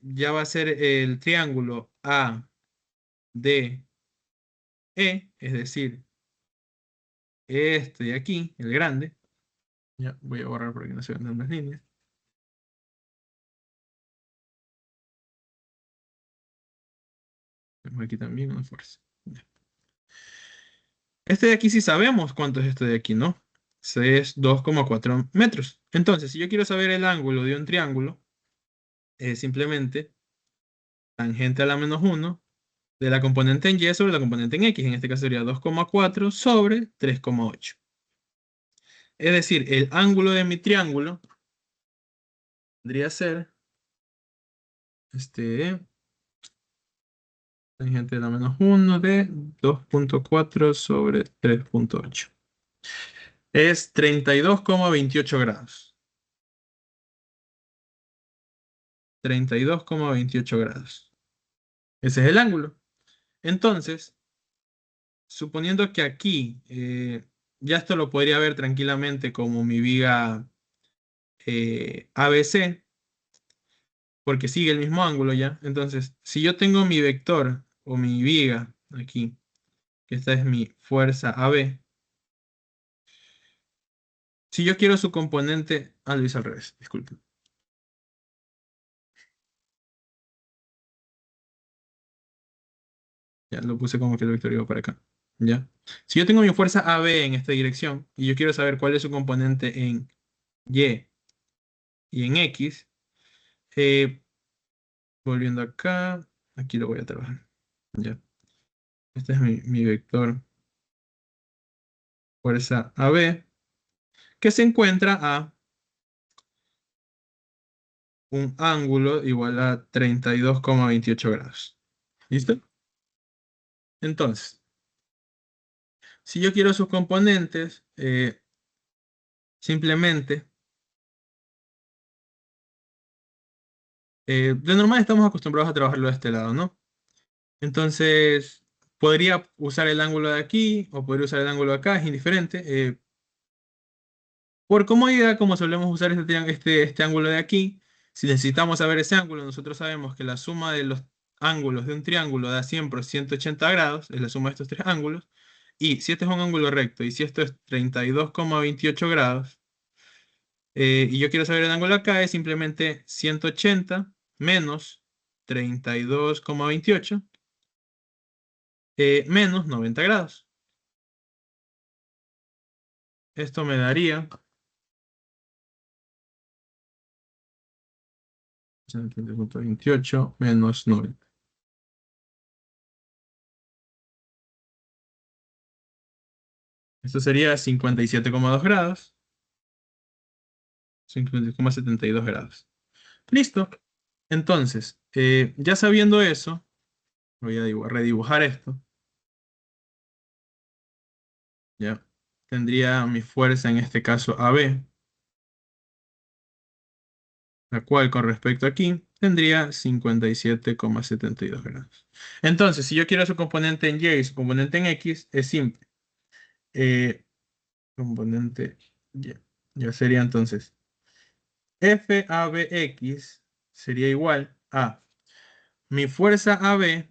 ya va a ser el triángulo ADE, es decir, este de aquí, el grande. Ya voy a borrar para que no se vean las líneas. Tenemos aquí también una fuerza. Ya. Este de aquí sí sabemos cuánto es este de aquí, ¿no? Ese es 2,4 metros. Entonces, si yo quiero saber el ángulo de un triángulo, es simplemente tangente a la menos uno de la componente en Y sobre la componente en X. En este caso sería 2,4 sobre 3,8. Es decir, el ángulo de mi triángulo vendría a ser este tangente a la menos uno de 2,4 sobre 3,8. Es 32,28 grados. 32,28 grados. Ese es el ángulo. Entonces, suponiendo que aquí, ya esto lo podría ver tranquilamente como mi viga ABC, porque sigue el mismo ángulo ya. Entonces, si yo tengo mi vector o mi viga aquí, que esta es mi fuerza AB, si yo quiero su componente, lo hice al revés, disculpen. Ya lo puse como que el vector iba para acá. ¿Ya? Si yo tengo mi fuerza AB en esta dirección y yo quiero saber cuál es su componente en Y y en X, eh, volviendo acá, aquí lo voy a trabajar. ¿Ya? Este es mi vector fuerza AB, que se encuentra a un ángulo igual a 32,28 grados. ¿Listo? Entonces, si yo quiero sus componentes, simplemente, de normal estamos acostumbrados a trabajarlo de este lado, ¿no? Entonces, podría usar el ángulo de aquí o podría usar el ángulo de acá, es indiferente. Por comodidad, como solemos usar este ángulo de aquí, si necesitamos saber ese ángulo, nosotros sabemos que la suma de los ángulos de un triángulo da siempre 180 grados, es la suma de estos tres ángulos. Y si este es un ángulo recto y si esto es 32,28 grados, y yo quiero saber el ángulo acá, es simplemente 180 menos 32,28 menos 90 grados. Esto me daría 130,28 menos 90. Esto sería 57,2 grados, 50,72 grados. Listo. Entonces, ya sabiendo eso, voy a redibujar esto. Ya. Tendría mi fuerza en este caso AB, la cual con respecto aquí tendría 57,72 grados. Entonces, si yo quiero su componente en Y y su componente en X, es simple. Eh, componente Y. Ya sería entonces FABX sería igual a mi fuerza AB,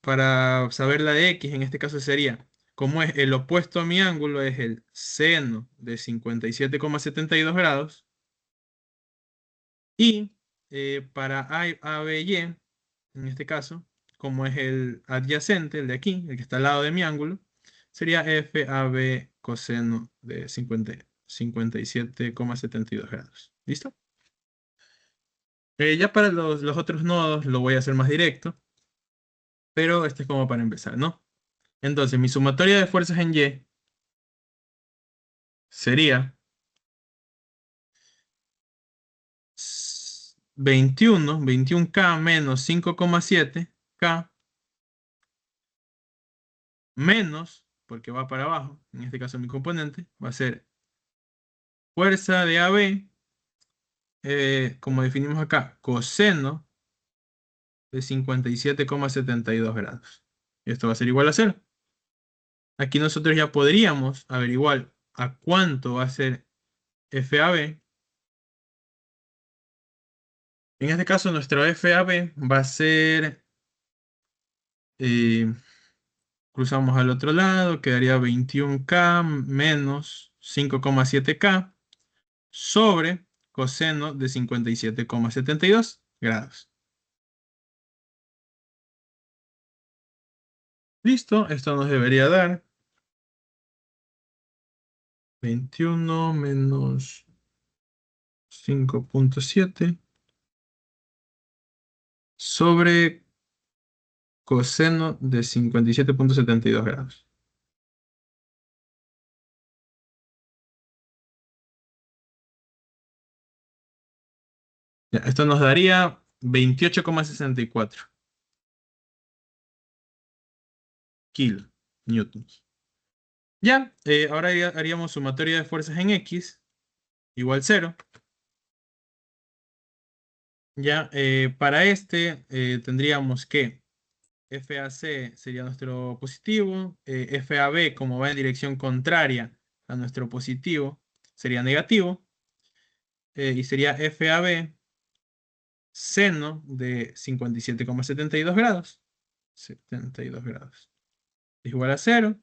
para saber la de X, en este caso sería, como es el opuesto a mi ángulo, es el seno de 57,72 grados. Y para ABY, en este caso, como es el adyacente, el de aquí, el que está al lado de mi ángulo, sería FAB coseno de 57,72 grados. ¿Listo? Ya para los otros nodos lo voy a hacer más directo, pero este es como para empezar, ¿no? Entonces, mi sumatoria de fuerzas en Y sería 21K menos 5,7K menos, porque va para abajo, en este caso mi componente, va a ser fuerza de AB, como definimos acá, coseno de 57,72 grados. Y esto va a ser igual a cero. Aquí nosotros ya podríamos averiguar a cuánto va a ser FAB. En este caso, nuestro FAB va a ser, eh, cruzamos al otro lado, quedaría 21K menos 5,7K sobre coseno de 57,72 grados. Listo, esto nos debería dar 21 menos 5,7 sobre coseno de 57,72 grados. Ya, esto nos daría 28,64 kilonewtons. Ya, ahora haríamos sumatoria de fuerzas en X igual cero. Ya, para este tendríamos que FAC sería nuestro positivo, FAB, como va en dirección contraria a nuestro positivo, sería negativo, y sería FAB seno de 57,72 grados. 72 grados. Es igual a 0.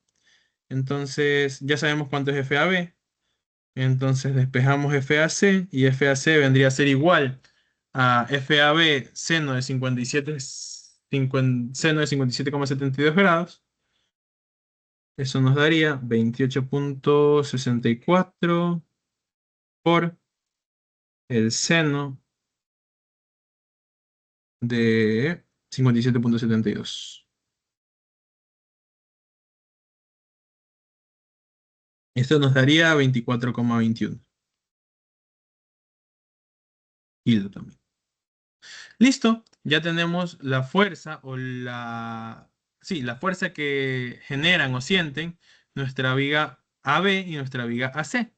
Entonces, ya sabemos cuánto es FAB. Entonces, despejamos FAC y FAC vendría a ser igual a FAB seno de 57,72 grados. Eso nos daría 28,64 por el seno de 57,72. Esto nos daría 24,21. Kilo también. Listo, ya tenemos la fuerza o la... Sí, la fuerza que generan o sienten nuestra viga AB y nuestra viga AC.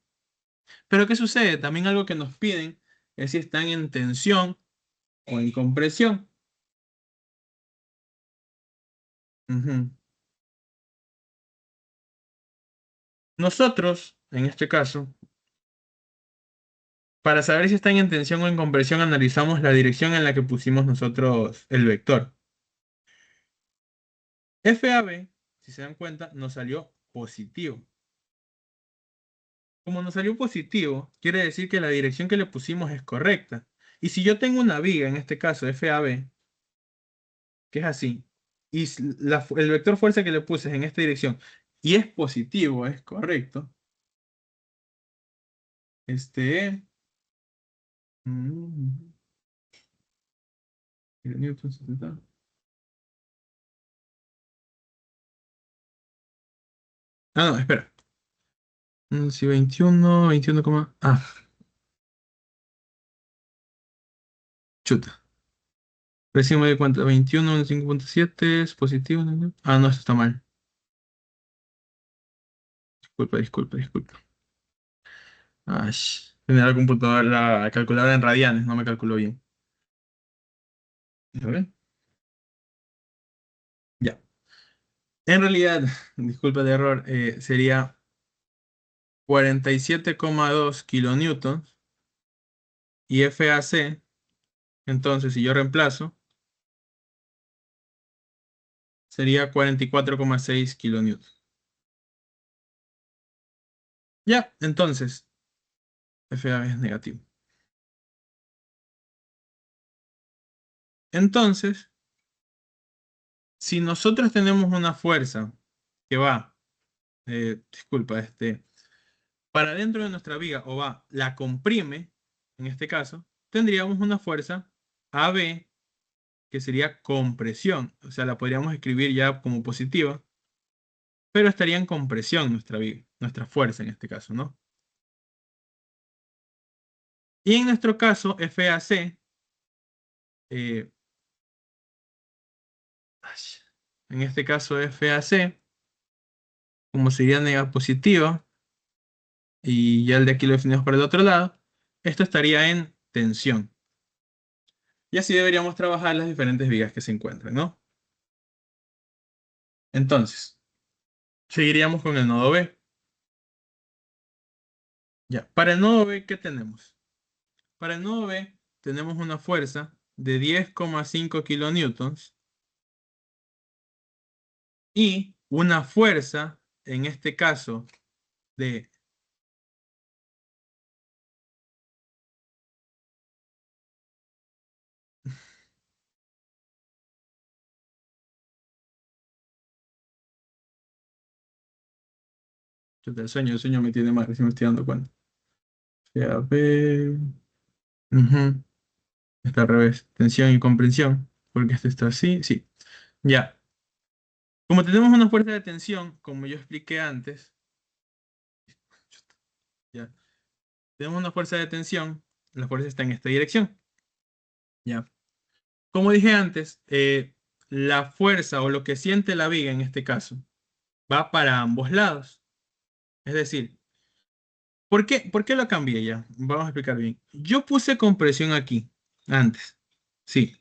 Pero ¿qué sucede? También algo que nos piden es si están en tensión o en compresión. Ujú. Nosotros, en este caso, para saber si están en tensión o en compresión, analizamos la dirección en la que pusimos nosotros el vector. FAB, si se dan cuenta, nos salió positivo. Como nos salió positivo, quiere decir que la dirección que le pusimos es correcta. Y si yo tengo una viga, en este caso FAB, que es así, y el vector fuerza que le puse es en esta dirección, y es positivo, es correcto, este... mm, Newton 70. Ah, no, espera. Sí, 21, chuta. Recién me doy cuenta. 21, 5,7 es positivo. ¿No? Ah, no, esto está mal. Disculpa, disculpa, disculpa. Ay, tenía la computadora, la calculadora en radianes, no me calculó bien. A ver. Ya. En realidad, disculpa el error, sería 47,2 kilonewtons y FAC. Entonces, si yo reemplazo, sería 44,6 kilonewtons. Ya, entonces, FAB es negativo. Entonces, si nosotros tenemos una fuerza que va, disculpa, para dentro de nuestra viga o va, la comprime, en este caso, tendríamos una fuerza AB que sería compresión. O sea, la podríamos escribir ya como positiva, pero estaría en compresión nuestra viga, nuestra fuerza en este caso, ¿no? Y en nuestro caso, FAC, eh, en este caso FAC, como sería negativa positiva, y ya el de aquí lo definimos por el otro lado, esto estaría en tensión. Y así deberíamos trabajar las diferentes vigas que se encuentran, ¿no? Entonces, seguiríamos con el nodo B. Ya, para el nodo B, ¿qué tenemos? Para el nodo B tenemos una fuerza de 10,5 kilonewtons y una fuerza, en este caso, de... El sueño me tiene mal, si me estoy dando cuenta. Ya, B... ujú, está al revés. Tensión y comprensión, porque esto está así, sí. Ya. Como tenemos una fuerza de tensión, como yo expliqué antes, ya, tenemos una fuerza de tensión, la fuerza está en esta dirección. Ya. Como dije antes, la fuerza o lo que siente la viga en este caso va para ambos lados. Es decir, ¿por qué lo cambié ya? Vamos a explicar bien. Yo puse compresión aquí, antes. Sí.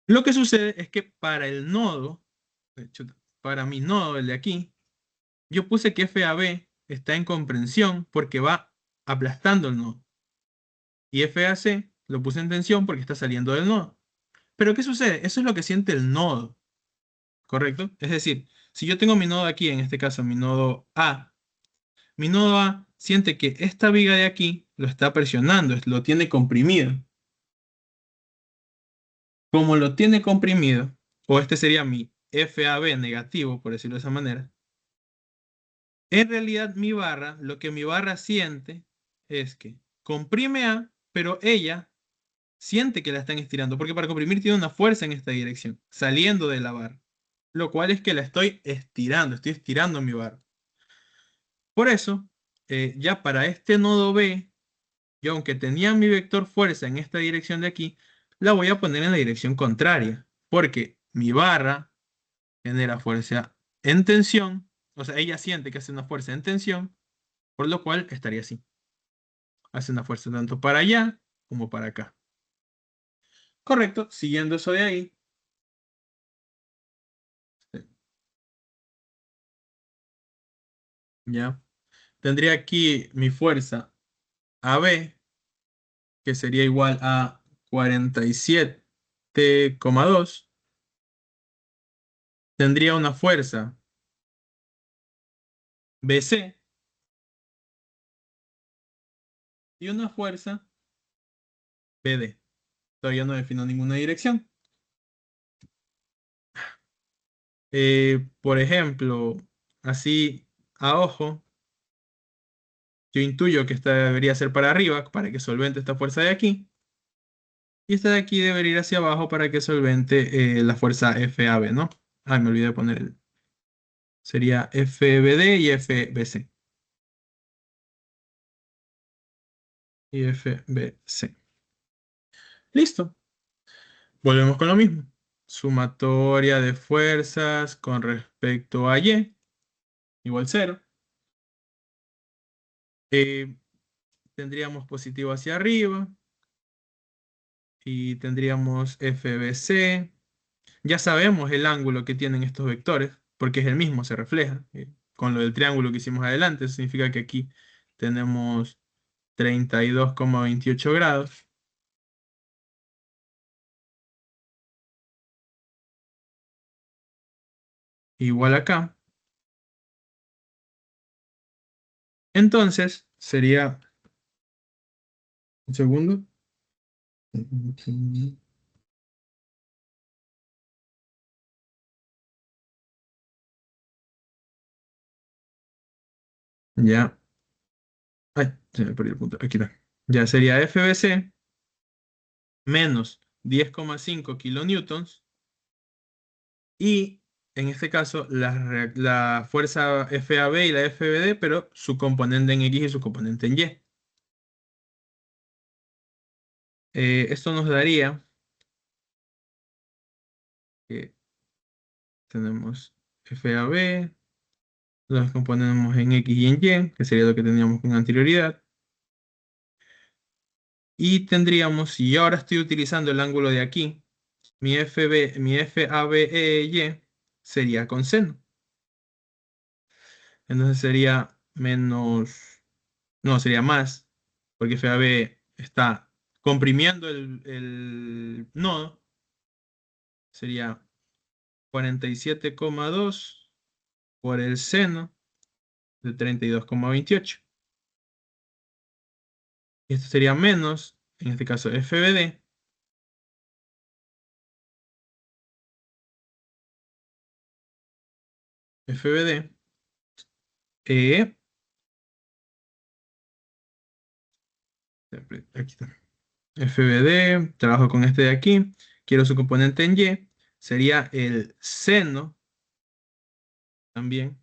Lo que sucede es que para el nodo, para mi nodo, el de aquí, yo puse que FAB está en comprensión porque va aplastando el nodo. Y FAC lo puse en tensión porque está saliendo del nodo. Pero ¿qué sucede? Eso es lo que siente el nodo, ¿correcto? Es decir, si yo tengo mi nodo aquí, en este caso mi nodo A siente que esta viga de aquí lo está presionando, lo tiene comprimido. Como lo tiene comprimido, o este sería mi FAB negativo, por decirlo de esa manera, en realidad mi barra, lo que mi barra siente es que comprime A, pero ella siente que la están estirando, porque para comprimir tiene una fuerza en esta dirección, saliendo de la barra, lo cual es que la estoy estirando mi barra. Por eso, ya para este nodo B, yo aunque tenía mi vector fuerza en esta dirección de aquí, la voy a poner en la dirección contraria, porque mi barra genera fuerza en tensión, o sea, ella siente que hace una fuerza en tensión, por lo cual estaría así. Hace una fuerza tanto para allá como para acá. Correcto, siguiendo eso de ahí. Ya. Tendría aquí mi fuerza AB, que sería igual a 47,2. Tendría una fuerza BC y una fuerza BD. Todavía no defino ninguna dirección. Por ejemplo, así a ojo, yo intuyo que esta debería ser para arriba para que solvente esta fuerza de aquí. Y esta de aquí debería ir hacia abajo para que solvente la fuerza FAB, ¿no? Ay, me olvidé de poner el. Sería FBD y FBC. Y FBC. Listo. Volvemos con lo mismo. Sumatoria de fuerzas con respecto a Y igual 0. Eh, Tendríamos positivo hacia arriba y tendríamos FBC. Ya sabemos el ángulo que tienen estos vectores porque es el mismo, se refleja. Con lo del triángulo que hicimos adelante, eso significa que aquí tenemos 32,28 grados. Igual acá. Entonces sería, un segundo. Ya. Ay, se me perdió el punto. Aquí está. Ya sería FBC menos 10,5 kilonewtons. Y en este caso, la fuerza FAB y la FBD, pero su componente en X y su componente en Y. Esto nos daría que tenemos FAB, los componemos en X y en Y, que sería lo que teníamos con anterioridad. Y tendríamos, y ahora estoy utilizando el ángulo de aquí, mi FABEY sería con seno. Entonces sería menos, no, sería más, porque FAB está comprimiendo el nodo. Sería 47,2 por el seno de 32,28. Y esto sería menos, en este caso FBD, FBD, eh, aquí está. FBD, trabajo con este de aquí, quiero su componente en Y, sería el seno también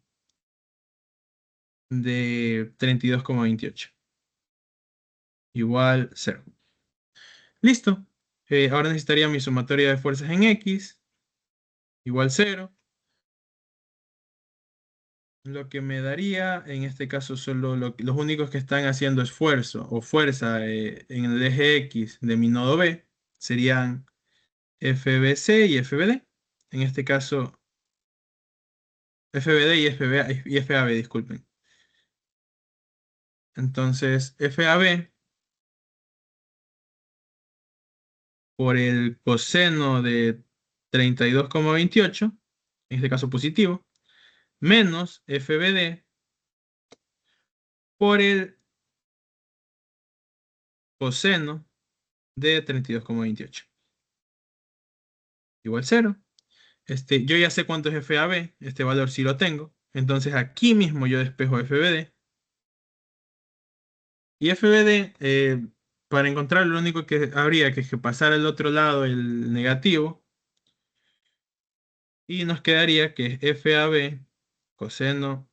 de 32,28, igual 0. Listo. Ahora necesitaría mi sumatoria de fuerzas en X, igual 0. Lo que me daría, en este caso, solo los únicos que están haciendo esfuerzo o fuerza en el eje X de mi nodo B serían FBC y FBD. En este caso, FBD y FAB, disculpen. Entonces, FAB por el coseno de 32,28, en este caso positivo, menos FBD por el coseno de 32,28. Igual 0. Yo ya sé cuánto es FAB, este valor sí lo tengo. Entonces aquí mismo yo despejo FBD. Y FBD, para encontrar lo único que habría que es que pasar al otro lado el negativo. Y nos quedaría que es FAB coseno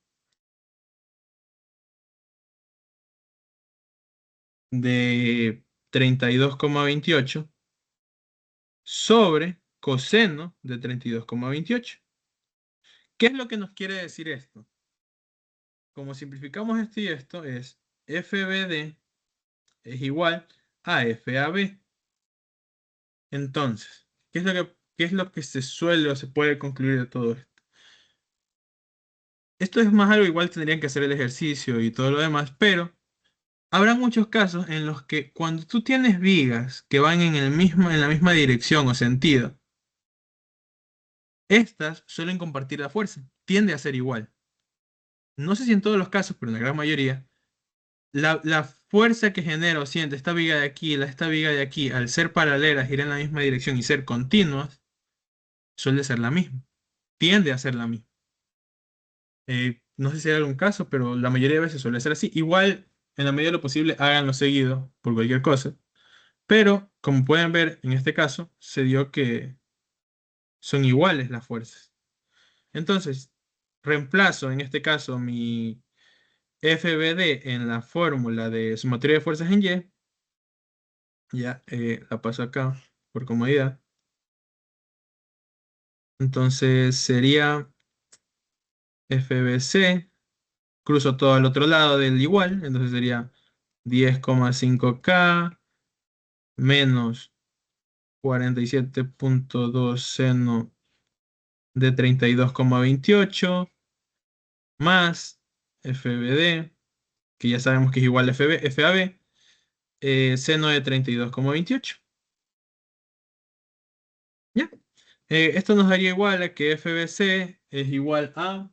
de 32,28 sobre coseno de 32,28. ¿Qué es lo que nos quiere decir esto? Como simplificamos esto y esto, es FBD es igual a FAB. Entonces, ¿qué es lo que se suele o se puede concluir de todo esto? Esto es más algo igual tendrían que hacer el ejercicio y todo lo demás, pero habrá muchos casos en los que cuando tú tienes vigas que van en la misma dirección o sentido, estas suelen compartir la fuerza, tiende a ser igual. No sé si en todos los casos, pero en la gran mayoría, la fuerza que genera o siente esta viga de aquí y esta viga de aquí, al ser paralelas, ir en la misma dirección y ser continuas, suele ser la misma, tiende a ser la misma. No sé si hay algún caso, pero la mayoría de veces suele ser así. Igual, en la medida de lo posible, háganlo seguido por cualquier cosa. Pero, como pueden ver, en este caso, se dio que son iguales las fuerzas. Entonces, reemplazo en este caso mi FBD en la fórmula de sumatoria de fuerzas en Y. Ya, la paso acá por comodidad. Entonces sería FBC, cruzo todo al otro lado del igual, entonces sería 10,5K menos 47,2 seno de 32,28 más FBD, que ya sabemos que es igual a FAB, seno de 32,28. ¿Ya? Esto nos daría igual a que FBC es igual a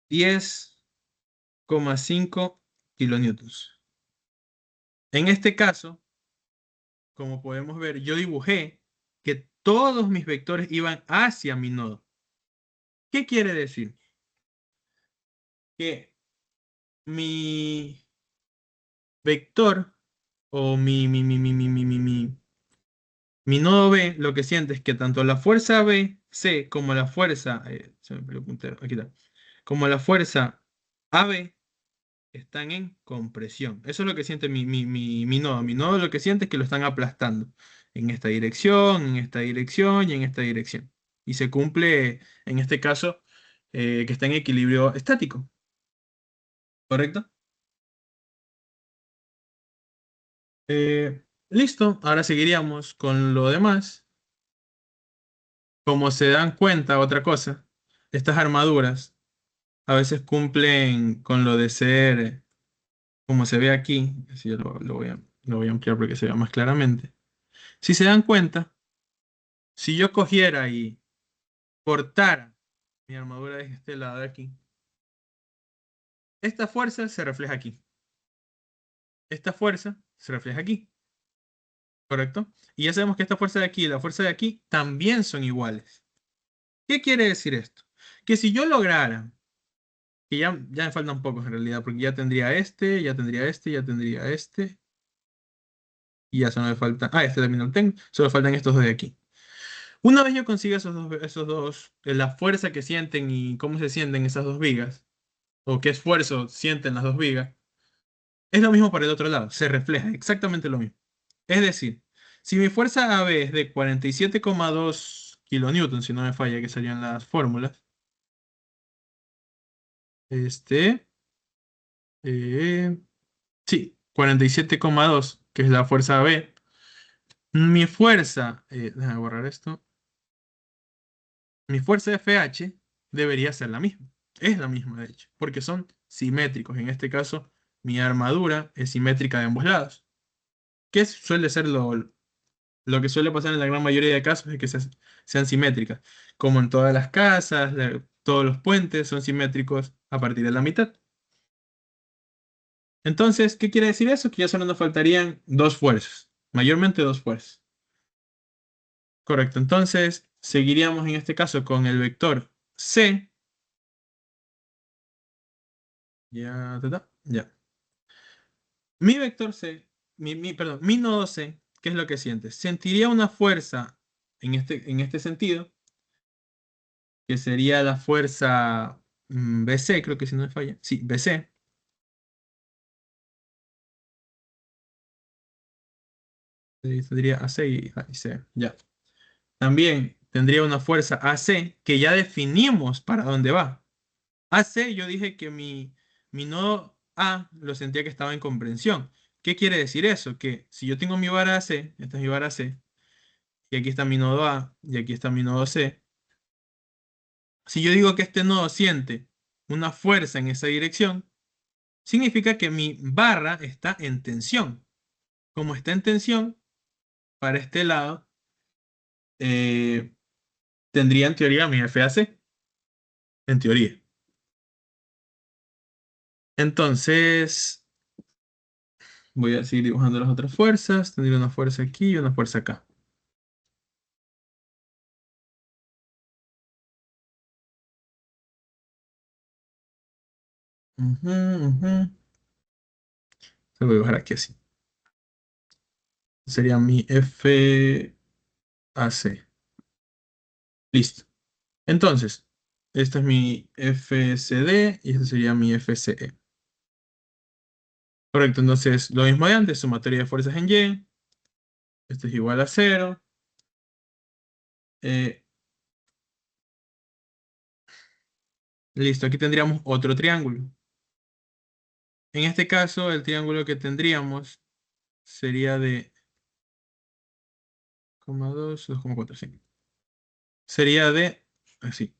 10,5 kilonewtons. En este caso, como podemos ver, yo dibujé que todos mis vectores iban hacia mi nodo. ¿Qué quiere decir? Que mi vector o mi nodo B lo que siente es que tanto la fuerza B, C, como la fuerza, se me perdió el puntero, aquí está, como la fuerza AB están en compresión. Eso es lo que siente mi nodo. Mi nodo lo que siente es que lo están aplastando en esta dirección, en esta dirección y en esta dirección. Y se cumple, en este caso, que está en equilibrio estático. ¿Correcto? Listo, ahora seguiríamos con lo demás. Como se dan cuenta, otra cosa, estas armaduras a veces cumplen con lo de ser, como se ve aquí, así yo lo voy a ampliar para que se vea más claramente. Si se dan cuenta, si yo cogiera y cortara mi armadura de este lado de aquí, esta fuerza se refleja aquí. Esta fuerza se refleja aquí, ¿correcto? Y ya sabemos que esta fuerza de aquí y la fuerza de aquí también son iguales. ¿Qué quiere decir esto? Que si yo lograra, que ya me faltan pocos en realidad, porque ya tendría este, ya tendría este, ya tendría este, y ya solo me falta, este también lo tengo, solo faltan estos dos de aquí. Una vez yo consiga esos dos, la fuerza que sienten y cómo se sienten esas dos vigas, o qué esfuerzo sienten las dos vigas, es lo mismo para el otro lado, se refleja exactamente lo mismo. Es decir, si mi fuerza AB es de 47,2 kilonewtons, si no me falla que serían las fórmulas, Este, eh, sí, 47,2, que es la fuerza B. Mi fuerza, déjame borrar esto. Mi fuerza FH debería ser la misma. Es la misma, de hecho, porque son simétricos. En este caso, mi armadura es simétrica de ambos lados. Que suele ser lo que suele pasar en la gran mayoría de casos, es que sean simétricas. Como en todas las casas, todos los puentes son simétricos a partir de la mitad. Entonces, ¿qué quiere decir eso? Que ya solo nos faltarían dos fuerzas, mayormente dos fuerzas. Correcto, entonces seguiríamos en este caso con el vector C. Ya, ya. Mi vector C, perdón, mi nodo C, ¿qué es lo que siente? Sentiría una fuerza en este sentido, que sería la fuerza BC, creo que si no me falla. Sí, BC. Tendría AC y C. Ya. También tendría una fuerza AC que ya definimos para dónde va. AC, yo dije que mi nodo A lo sentía que estaba en comprensión. ¿Qué quiere decir eso? Que si yo tengo mi vara AC, esta es mi vara C, y aquí está mi nodo A, y aquí está mi nodo C. Si yo digo que este nodo siente una fuerza en esa dirección, significa que mi barra está en tensión. Como está en tensión, para este lado, eh, tendría en teoría mi FAC, en teoría. Entonces, voy a seguir dibujando las otras fuerzas. Tendría una fuerza aquí y una fuerza acá. Ujú, ujú. Lo voy a dibujar aquí así. Sería mi FAC. Listo. Entonces, esta es mi FCD y esta sería mi FCE. Correcto, entonces lo mismo de antes, sumatoria de fuerzas en Y. Esto es igual a cero. Eh, listo, aquí tendríamos otro triángulo. En este caso, el triángulo que tendríamos sería de 2,2, 2,4, sí. Sería de, así,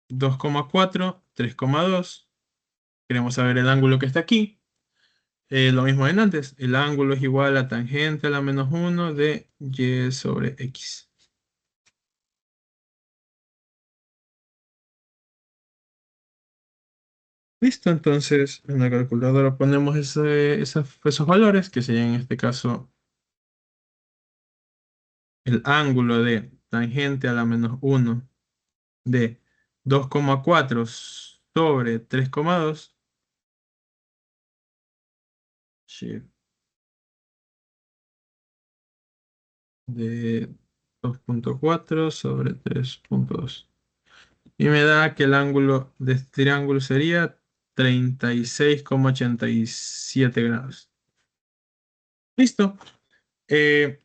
2,4, 3,2. Queremos saber el ángulo que está aquí. Lo mismo de antes, el ángulo es igual a tangente a la menos uno de y sobre x. Listo, entonces en la calculadora ponemos esos valores, que serían en este caso el ángulo de tangente a la menos uno de 2,4 sobre 3,2. Sí, de 2,4 sobre 3,2. Y me da que el ángulo de este triángulo sería 36,87 grados. Listo. Eh,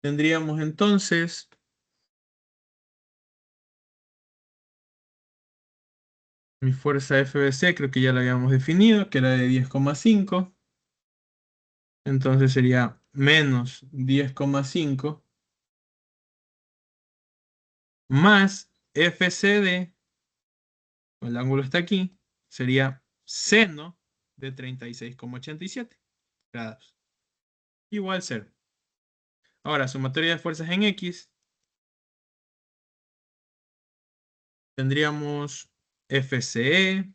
tendríamos entonces mi fuerza FBC, creo que ya la habíamos definido, que era de 10,5. Entonces sería menos 10,5 más FCD, el ángulo está aquí, sería seno de 36,87 grados. Igual cero. Ahora, sumatoria de fuerzas en X, tendríamos FCE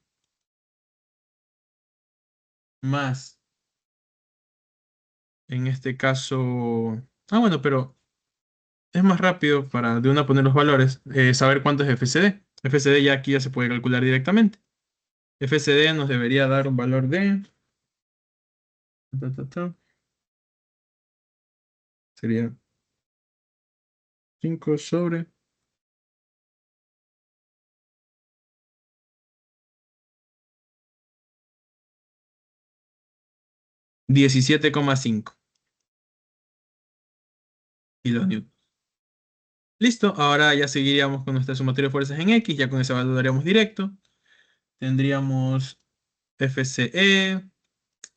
más, en este caso, bueno, pero es más rápido para de una poner los valores, saber cuánto es FCD. FCD ya aquí ya se puede calcular directamente. FCD nos debería dar un valor de, ta, ta, ta, sería 5 sobre 17,5 kilonewtons. Listo, ahora ya seguiríamos con nuestra sumatoria de fuerzas en X, ya con eso evaluaríamos directo. Tendríamos FCE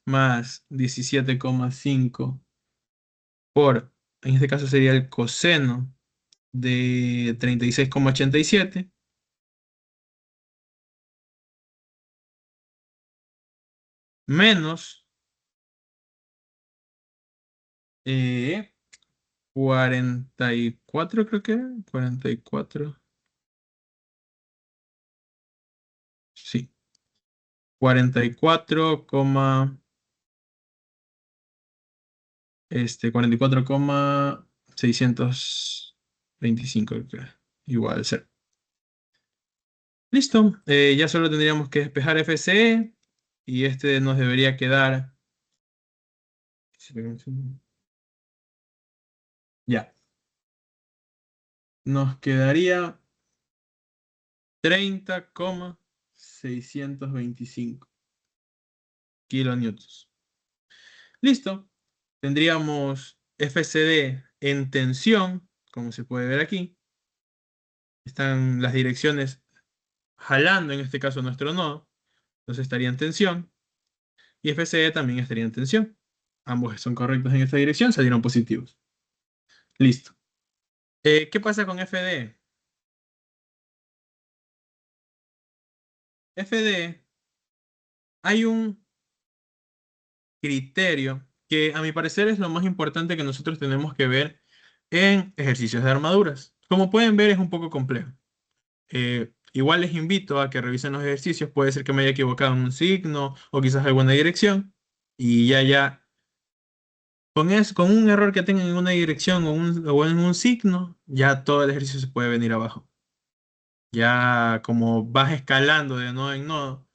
más 17,5 por, en este caso sería el coseno de 36,87 menos 44, creo que era, 44, sí, 44,625, creo que era, igual a cero. Listo, ya solo tendríamos que despejar FCE y este nos debería quedar. Ya, nos quedaría 30,625 kilonewtons. Listo, tendríamos FCD en tensión, como se puede ver aquí. Están las direcciones jalando, en este caso, nuestro nodo. Entonces estaría en tensión. Y FCD también estaría en tensión. Ambos son correctos en esta dirección, salieron positivos. Listo. ¿Qué pasa con FD? FD, hay un criterio que a mi parecer es lo más importante que nosotros tenemos que ver en ejercicios de armaduras. Como pueden ver, es un poco complejo. Igual les invito a que revisen los ejercicios. Puede ser que me haya equivocado en un signo o quizás alguna dirección. Y con un error que tengan en una dirección o en un signo, ya todo el ejercicio se puede venir abajo. Ya como vas escalando de nodo en nodo,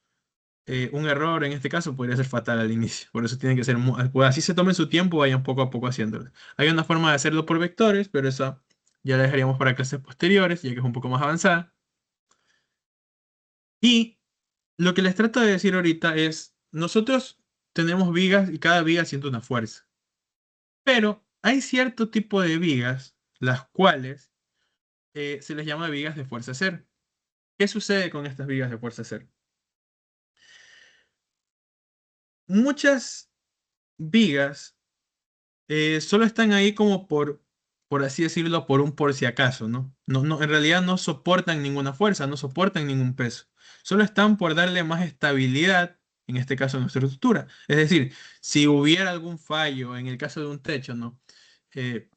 un error en este caso podría ser fatal al inicio. Por eso tiene que ser, pues así se tomen su tiempo, vayan poco a poco haciéndolo. Hay una forma de hacerlo por vectores, pero esa ya la dejaríamos para clases posteriores, ya que es un poco más avanzada. Y lo que les trato de decir ahorita es, nosotros tenemos vigas y cada viga siente una fuerza. Pero hay cierto tipo de vigas, las cuales se les llama vigas de fuerza cero. ¿Qué sucede con estas vigas de fuerza cero? Muchas vigas solo están ahí como por así decirlo, por un por si acaso, ¿no? En realidad no soportan ninguna fuerza, no soportan ningún peso. Solo están por darle más estabilidad, en este caso a nuestra estructura. Es decir, si hubiera algún fallo en el caso de un techo, ¿no?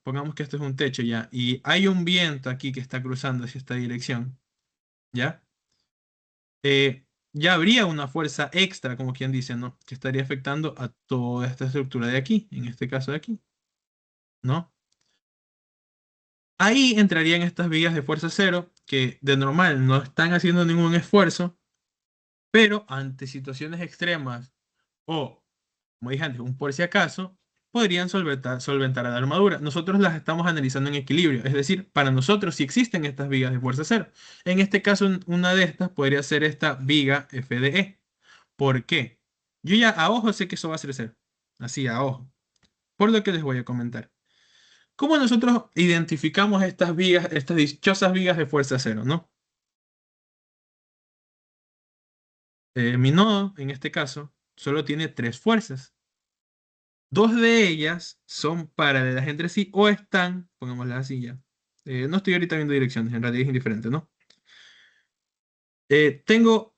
Pongamos que esto es un techo ya, y hay un viento aquí que está cruzando hacia esta dirección, ¿ya? Ya habría una fuerza extra, como quien dice, ¿no? Que estaría afectando a toda esta estructura de aquí, en este caso de aquí, ¿no? Ahí entrarían estas vigas de fuerza cero, que de normal no están haciendo ningún esfuerzo, pero ante situaciones extremas o, como dije antes, un por si acaso, podrían solventar a la armadura. Nosotros las estamos analizando en equilibrio, es decir, para nosotros sí existen estas vigas de fuerza cero. En este caso, una de estas podría ser esta viga FDE. ¿Por qué? Yo ya a ojo sé que eso va a ser cero. Así, a ojo. Por lo que les voy a comentar. ¿Cómo nosotros identificamos estas vigas, estas dichosas vigas de fuerza cero, ¿no? Mi nodo, en este caso, solo tiene tres fuerzas. Dos de ellas son paralelas entre sí o están, pongámoslas así ya. No estoy ahorita viendo direcciones, en realidad es indiferente, ¿no? Tengo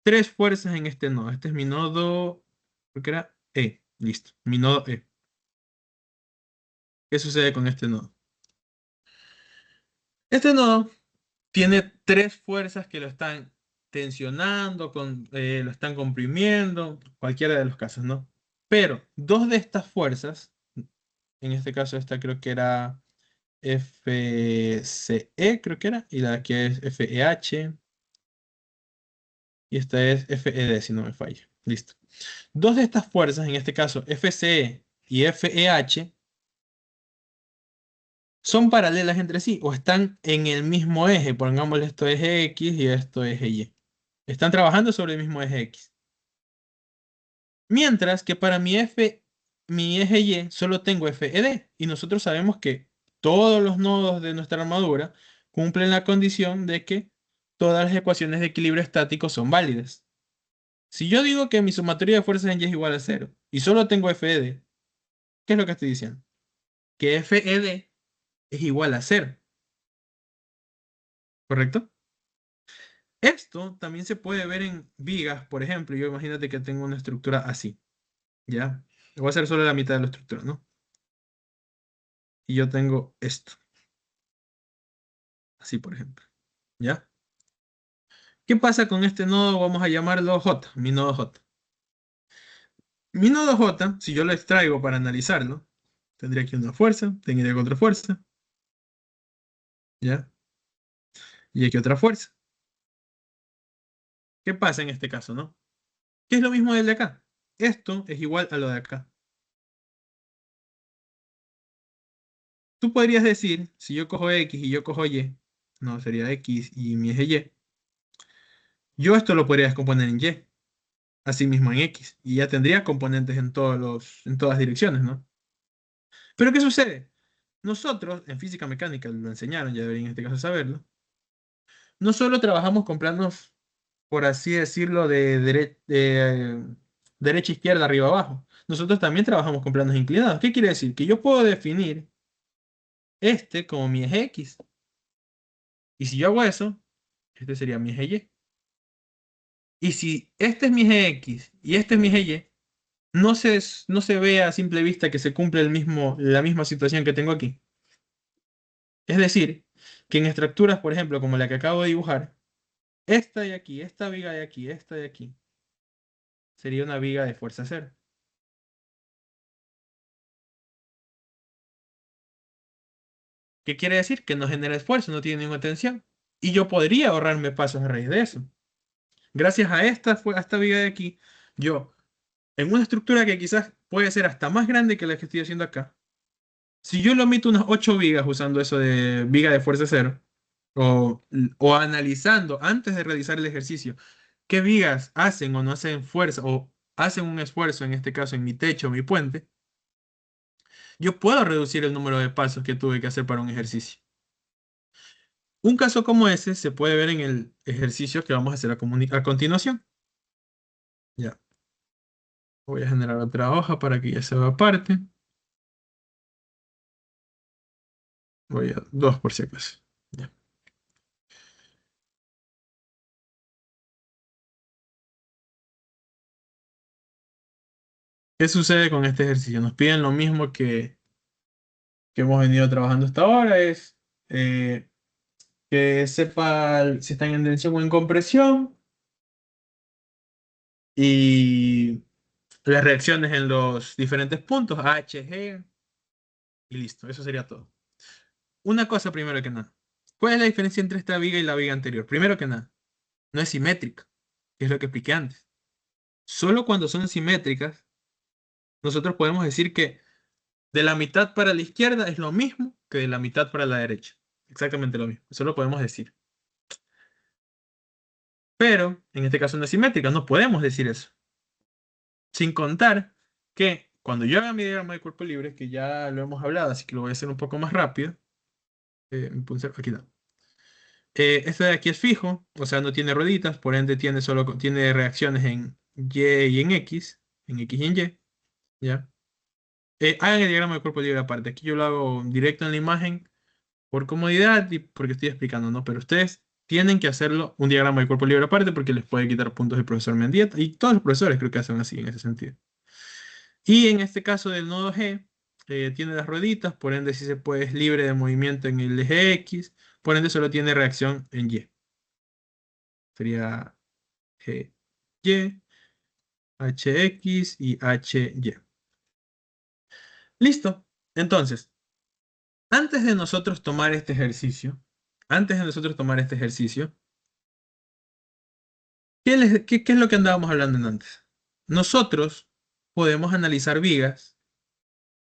tres fuerzas en este nodo. Este es mi nodo, creo que era E. Listo, mi nodo E. ¿Qué sucede con este nodo? Este nodo tiene tres fuerzas que lo están tensionando, lo están comprimiendo, cualquiera de los casos, ¿no? Pero dos de estas fuerzas, en este caso esta creo que era FCE, creo que era, y la que es FEH, y esta es FED, si no me falla. Listo. Dos de estas fuerzas, en este caso FCE y FEH, son paralelas entre sí o están en el mismo eje. Pongámosle esto eje X y esto eje Y. Están trabajando sobre el mismo eje X. Mientras que para mi eje Y solo tengo FED y nosotros sabemos que todos los nodos de nuestra armadura cumplen la condición de que todas las ecuaciones de equilibrio estático son válidas. Si yo digo que mi sumatoria de fuerzas en Y es igual a cero y solo tengo FED, ¿qué es lo que estoy diciendo? Que FED es igual a cero, ¿correcto? Esto también se puede ver en vigas, por ejemplo. Yo imagínate que tengo una estructura así, ¿ya? Voy a hacer solo la mitad de la estructura, ¿no? Y yo tengo esto, así por ejemplo, ¿ya? ¿Qué pasa con este nodo? Vamos a llamarlo J, mi nodo J. Mi nodo J, si yo lo extraigo para analizarlo, tendría aquí una fuerza, tendría aquí otra fuerza, ¿ya? Y aquí otra fuerza. ¿Qué pasa en este caso, no? ¿Qué es lo mismo del de acá? Esto es igual a lo de acá. Tú podrías decir, si yo cojo X y yo cojo Y, no, sería X y mi eje Y, yo esto lo podría descomponer en Y, así mismo en X, y ya tendría componentes en todas direcciones, ¿no? Pero ¿qué sucede? Nosotros, en física mecánica, lo enseñaron, ya deberían en este caso saberlo, no solo trabajamos con planos, por así decirlo, de derecha, izquierda, arriba, abajo. Nosotros también trabajamos con planos inclinados. ¿Qué quiere decir? Que yo puedo definir este como mi eje X. Y si yo hago eso, este sería mi eje Y. Y si este es mi eje X y este es mi eje Y, no se ve a simple vista que se cumple la misma situación que tengo aquí. Es decir, que en estructuras, por ejemplo, como la que acabo de dibujar, esta de aquí, esta viga de aquí, esta de aquí, sería una viga de fuerza cero. ¿Qué quiere decir? Que no genera esfuerzo, no tiene ninguna tensión. Y yo podría ahorrarme pasos a raíz de eso. Gracias a esta viga de aquí, yo, en una estructura que quizás puede ser hasta más grande que la que estoy haciendo acá, si yo lo omito unas 8 vigas usando eso de viga de fuerza cero, o analizando antes de realizar el ejercicio, qué vigas hacen o no hacen fuerza, o hacen un esfuerzo, en este caso en mi techo o mi puente, yo puedo reducir el número de pasos que tuve que hacer para un ejercicio. Un caso como ese se puede ver en el ejercicio que vamos a hacer a continuación. Ya, voy a generar otra hoja para que ya se vea aparte. Voy a dos por si acaso. Ya. ¿Qué sucede con este ejercicio? Nos piden lo mismo que hemos venido trabajando hasta ahora, es eh, que sepa si están en tensión o en compresión y las reacciones en los diferentes puntos, H, G, y listo, eso sería todo. Una cosa primero que nada. ¿Cuál es la diferencia entre esta viga y la viga anterior? Primero que nada, no es simétrica, que es lo que expliqué antes. Solo cuando son simétricas, nosotros podemos decir que de la mitad para la izquierda es lo mismo que de la mitad para la derecha. Exactamente lo mismo. Eso lo podemos decir. Pero en este caso no es simétrica, no podemos decir eso. Sin contar que cuando yo haga mi diagrama de cuerpo libre, que ya lo hemos hablado, así que lo voy a hacer un poco más rápido. Aquí no. Este de aquí es fijo, o sea, no tiene rueditas, por ende tiene reacciones en Y y en X y en Y, ¿ya? Hagan el diagrama de cuerpo libre aparte. Aquí yo lo hago directo en la imagen por comodidad y porque estoy explicando, ¿no? Pero ustedes tienen que hacerlo un diagrama de cuerpo libre aparte porque les puede quitar puntos el profesor Mendieta y todos los profesores creo que hacen así en ese sentido. Y en este caso del nodo G, tiene las rueditas, por ende si se puede es libre de movimiento en el eje X, por ende solo tiene reacción en Y. Sería G, Y, HX y HY. Listo. Entonces, antes de nosotros tomar este ejercicio, antes de nosotros tomar este ejercicio, ¿qué es lo que andábamos hablando en antes? Nosotros podemos analizar vigas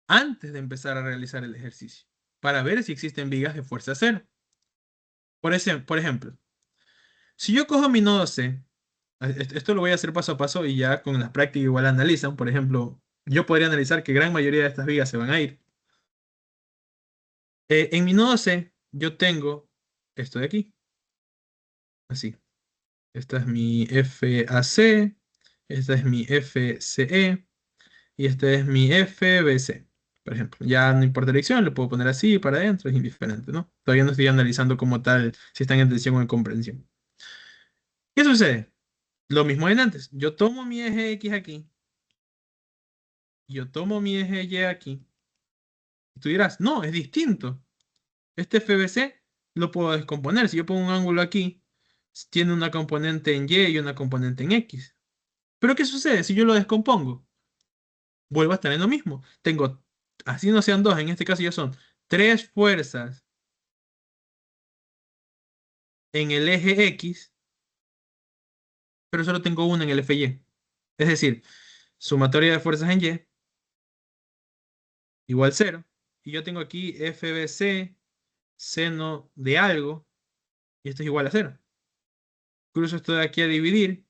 antes de empezar a realizar el ejercicio para ver si existen vigas de fuerza cero. Por ejemplo, si yo cojo mi nodo C, esto lo voy a hacer paso a paso y ya con las prácticas igual analizan. Por ejemplo, yo podría analizar que gran mayoría de estas vigas se van a ir. En mi nodo C, yo tengo esto de aquí, así. Esta es mi FAC, esta es mi FCE y este es mi FBC, por ejemplo. Ya no importa la dirección, lo puedo poner así para adentro, es indiferente, ¿no? Todavía no estoy analizando como tal si están en tensión o en comprensión. ¿Qué sucede? Lo mismo de antes. Yo tomo mi eje X aquí, yo tomo mi eje Y aquí, y tú dirás, no, es distinto. Este FBC lo puedo descomponer. Si yo pongo un ángulo aquí, tiene una componente en Y y una componente en X. Pero ¿qué sucede si yo lo descompongo? Vuelvo a estar en lo mismo. Tengo, así no sean dos, en este caso ya son tres fuerzas en el eje X, pero solo tengo una en el FY. Es decir, sumatoria de fuerzas en Y igual cero. Y yo tengo aquí FBC, seno de algo, y esto es igual a cero. Cruzo esto de aquí a dividir.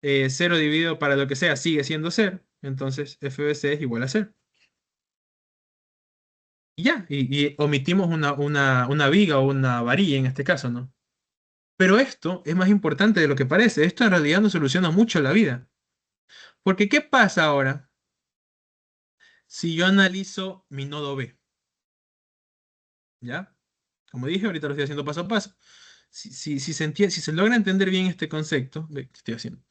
0 dividido para lo que sea sigue siendo cero. Entonces FBC es igual a cero. Y ya, y omitimos una viga o una varilla en este caso, ¿no? Pero esto es más importante de lo que parece. Esto en realidad nos soluciona mucho la vida. Porque ¿qué pasa ahora si yo analizo mi nodo B? ¿Ya? Como dije, ahorita lo estoy haciendo paso a paso. Si se logra entender bien este concepto, ve, ¿qué estoy haciendo?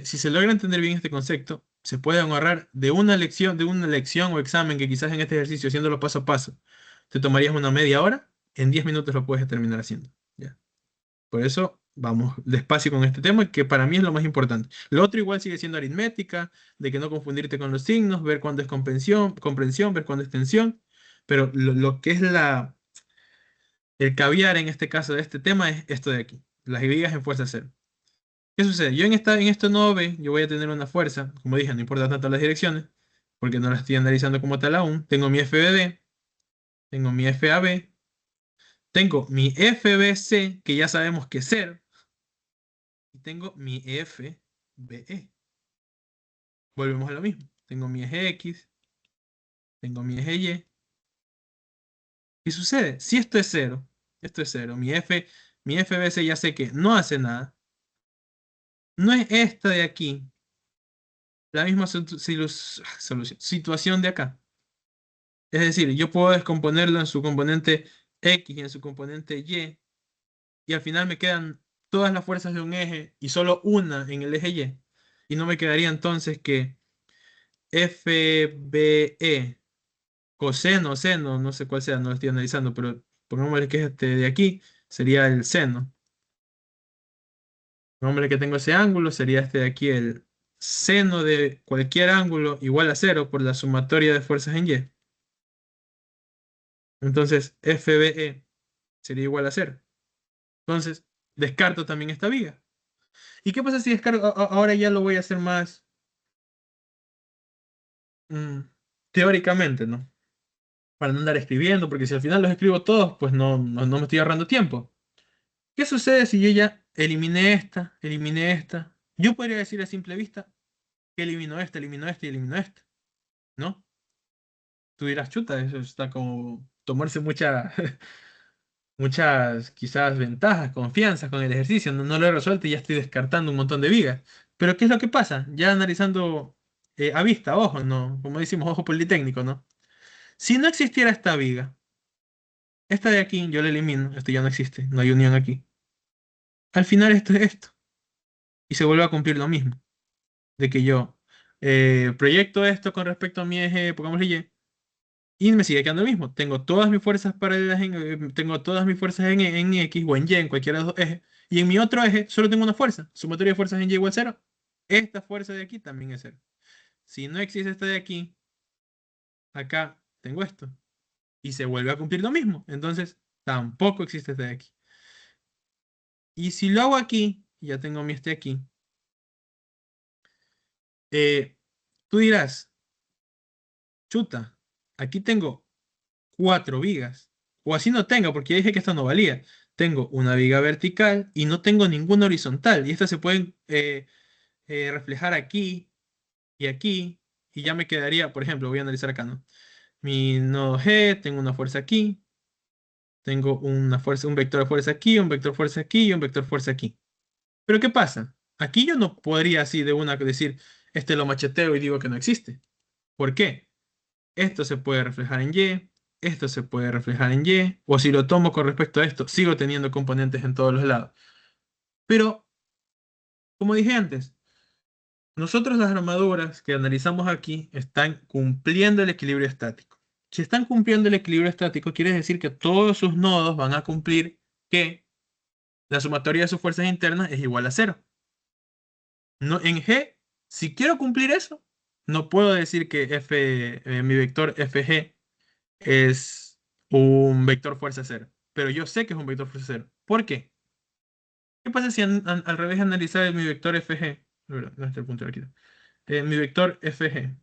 Si se logra entender bien este concepto, se puede ahorrar de una lección o examen que quizás en este ejercicio, haciéndolo paso a paso, te tomarías una media hora, en 10 minutos lo puedes terminar haciendo. ¿Ya? Por eso vamos despacio con este tema, que para mí es lo más importante. Lo otro igual sigue siendo aritmética, de que no confundirte con los signos, ver cuándo es comprensión, ver cuándo es tensión, pero lo que es el caviar en este caso de este tema es esto de aquí, las vigas en fuerza cero. ¿Qué sucede? Yo en esto nodo B, yo voy a tener una fuerza, como dije, no importa tanto las direcciones, porque no las estoy analizando como tal aún. Tengo mi FBD, tengo mi FAB, tengo mi FBC, que ya sabemos que es cero, y tengo mi FBE. Volvemos a lo mismo. Tengo mi eje X, tengo mi eje Y. ¿Qué sucede? Si esto es cero, mi FBC ya sé que no hace nada. No es esta de aquí, la misma situación de acá. Es decir, yo puedo descomponerlo en su componente X y en su componente y al final me quedan todas las fuerzas de un eje y solo una en el eje Y. Y no me quedaría entonces que FBE, coseno, seno, no sé cuál sea, no lo estoy analizando, pero pongámosle que es este de aquí, sería el seno. Pongámosle que tengo ese ángulo, sería este de aquí, el seno de cualquier ángulo igual a cero por la sumatoria de fuerzas en Y. Entonces, FBE sería igual a cero. Entonces, descarto también esta viga. ¿Y qué pasa si descargo? Ahora ya lo voy a hacer más mm, teóricamente, ¿no? Para no andar escribiendo, porque si al final los escribo todos, pues no me estoy ahorrando tiempo. ¿Qué sucede si yo ya eliminé esta? Yo podría decir a simple vista que elimino esta y elimino esta, ¿no? Tú dirás, chuta, eso está como tomarse muchas quizás ventajas, confianzas con el ejercicio. No lo he resuelto y ya estoy descartando un montón de vigas. Pero ¿qué es lo que pasa? Ya analizando a vista, ojo, ¿no? Como decimos, ojo politécnico, ¿no? Si no existiera esta viga, esta de aquí yo la elimino, esto ya no existe, no hay unión aquí. Al final esto es esto. Y se vuelve a cumplir lo mismo, de que yo proyecto esto con respecto a mi eje, pongámosle Y me sigue quedando lo mismo. Tengo todas mis fuerzas paralelas tengo todas mis fuerzas en X o en Y, en cualquiera de los dos ejes. Y en mi otro eje solo tengo una fuerza. Sumatoria de fuerzas en Y igual cero. Esta fuerza de aquí también es cero. Si no existe esta de aquí, acá tengo esto. Y se vuelve a cumplir lo mismo. Entonces, tampoco existe esta de aquí. Y si lo hago aquí, ya tengo mi este aquí. eh, Tú dirás, chuta, aquí tengo cuatro vigas. O así no tengo, porque ya dije que esta no valía. Tengo una viga vertical y no tengo ninguna horizontal. Y estas se pueden reflejar aquí y aquí. Y ya me quedaría, por ejemplo, voy a analizar acá, ¿no? Mi nodo G, tengo una fuerza aquí. Tengo una fuerza, un vector de fuerza aquí, un vector de fuerza aquí y un vector de fuerza aquí. Pero ¿qué pasa? Aquí yo no podría así de una decir, este lo macheteo y digo que no existe. ¿Por qué? Esto se puede reflejar en Y, esto se puede reflejar en Y, o si lo tomo con respecto a esto, sigo teniendo componentes en todos los lados. Pero, como dije antes, nosotros las armaduras que analizamos aquí están cumpliendo el equilibrio estático. Si están cumpliendo el equilibrio estático, quiere decir que todos sus nodos van a cumplir que la sumatoria de sus fuerzas internas es igual a cero. No, en G, si quiero cumplir eso, no puedo decir que mi vector FG es un vector fuerza cero. Pero yo sé que es un vector fuerza cero. ¿Por qué? ¿Qué pasa si al revés analizar mi vector FG? No está el punto de aquí. Mi vector FG.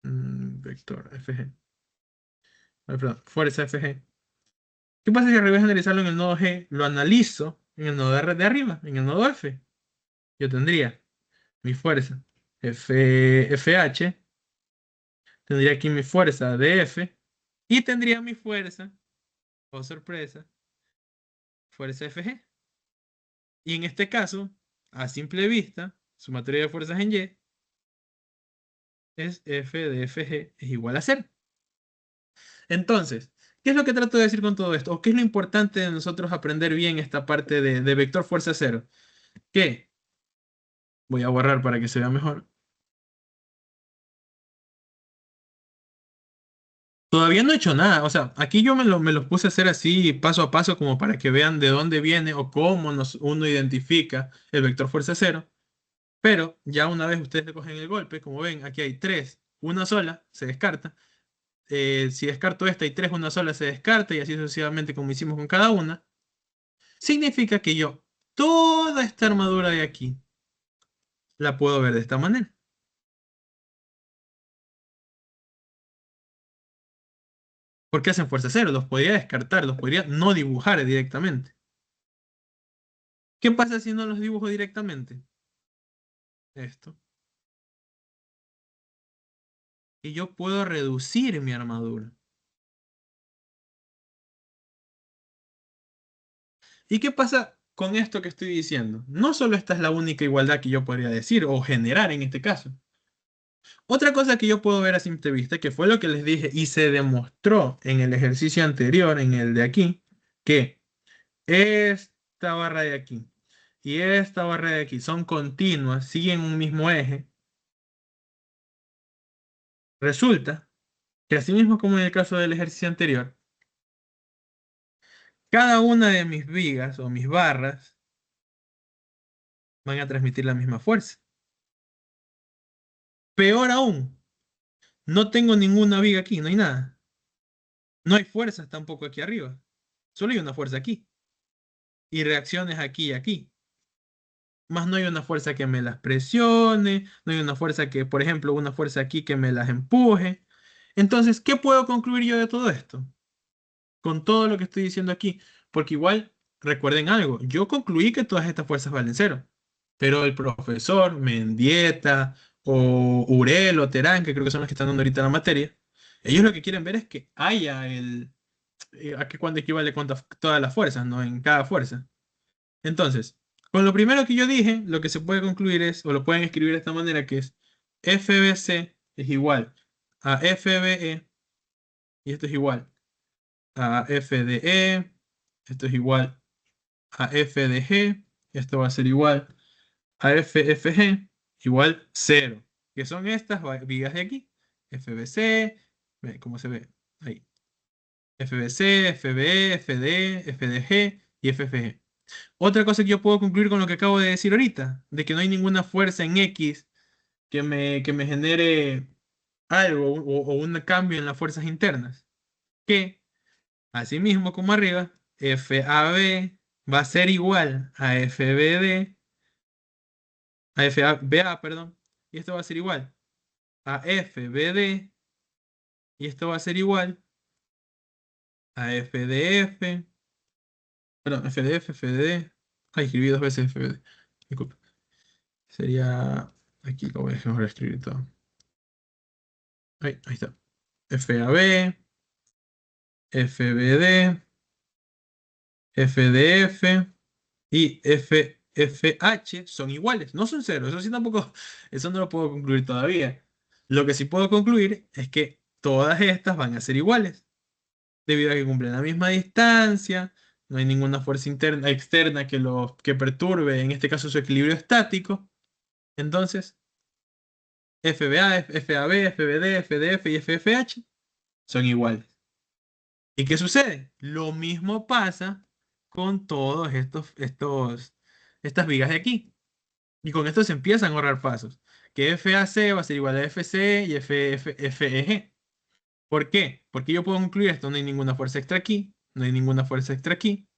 Vector FG. Perdón, fuerza FG. ¿Qué pasa si al revés analizarlo en el nodo G? Lo analizo en el nodo de arriba, en el nodo F. Yo tendría mi fuerza FH. Tendría aquí mi fuerza DF. Y tendría mi fuerza, oh sorpresa, fuerza FG. Y en este caso, a simple vista, su materia de fuerzas en Y es F de FG es igual a cero. Entonces, ¿qué es lo que trato de decir con todo esto? ¿O qué es lo importante de nosotros aprender bien esta parte de vector fuerza cero? Que voy a borrar para que se vea mejor. Todavía no he hecho nada. O sea, aquí yo me los puse a hacer así paso a paso como para que vean de dónde viene o cómo uno identifica el vector fuerza cero. Pero ya una vez ustedes le cogen el golpe, como ven, aquí hay tres, una sola, se descarta. Si descarto esta y tres, una sola se descarta y así sucesivamente como hicimos con cada una. Significa que yo toda esta armadura de aquí la puedo ver de esta manera. Porque hacen fuerza cero, los podría descartar, los podría no dibujar directamente. ¿Qué pasa si no los dibujo directamente? Esto. Y yo puedo reducir mi armadura. ¿Y qué pasa con esto que estoy diciendo? No solo esta es la única igualdad que yo podría decir o generar en este caso. Otra cosa que yo puedo ver a simple vista, que fue lo que les dije y se demostró en el ejercicio anterior, en el de aquí, que esta barra de aquí y esta barra de aquí son continuas, siguen un mismo eje. Resulta que así mismo como en el caso del ejercicio anterior, cada una de mis vigas o mis barras van a transmitir la misma fuerza. Peor aún, no tengo ninguna viga aquí, no hay nada. No hay fuerzas tampoco aquí arriba. Solo hay una fuerza aquí. Y reacciones aquí y aquí. Más no hay una fuerza que me las presione, no hay una fuerza que, por ejemplo, una fuerza aquí que me las empuje. Entonces, ¿qué puedo concluir yo de todo esto? Con todo lo que estoy diciendo aquí. Porque igual, recuerden algo, yo concluí que todas estas fuerzas valen cero. Pero el profesor Mendieta o Urel o Terán, que creo que son los que están dando ahorita la materia, ellos lo que quieren ver es que haya a que cuando equivale con todas las fuerzas, ¿no? En cada fuerza. Entonces, con lo primero que yo dije, lo que se puede concluir es, o lo pueden escribir de esta manera, que es FBC es igual a FBE, y esto es igual a FDE, esto es igual a FDG, esto va a ser igual a FFG, igual cero, que son estas vigas de aquí, FBC, ve cómo se ve ahí, FBC, FBE, FDE, FDG y FFG. Otra cosa que yo puedo concluir con lo que acabo de decir ahorita, de que no hay ninguna fuerza en X que me genere algo o un cambio en las fuerzas internas. Que, así mismo como arriba, FAB va a ser igual a FBD, a FABA, perdón, y esto va a ser igual a FBD, y esto va a ser igual a FDF, perdón, FDF, FDD. Ay, escribí dos veces FBD. Disculpe. Sería, aquí lo voy a dejar escribir todo. Ahí está. FAB, FBD, F de F y FH son iguales, no son cero, eso sí tampoco, eso no lo puedo concluir todavía. Lo que sí puedo concluir es que todas estas van a ser iguales, debido a que cumplen la misma distancia, no hay ninguna fuerza interna, externa que perturbe, en este caso, su equilibrio estático. Entonces, FBA, FAB, FBD, FDF y FFH son iguales. ¿Y qué sucede? Lo mismo pasa con todos estas vigas de aquí. Y con esto se empiezan a ahorrar pasos. Que FAC va a ser igual a FC y FEG. ¿Por qué? Porque yo puedo concluir esto. No hay ninguna fuerza extra aquí. No hay ninguna fuerza extra aquí.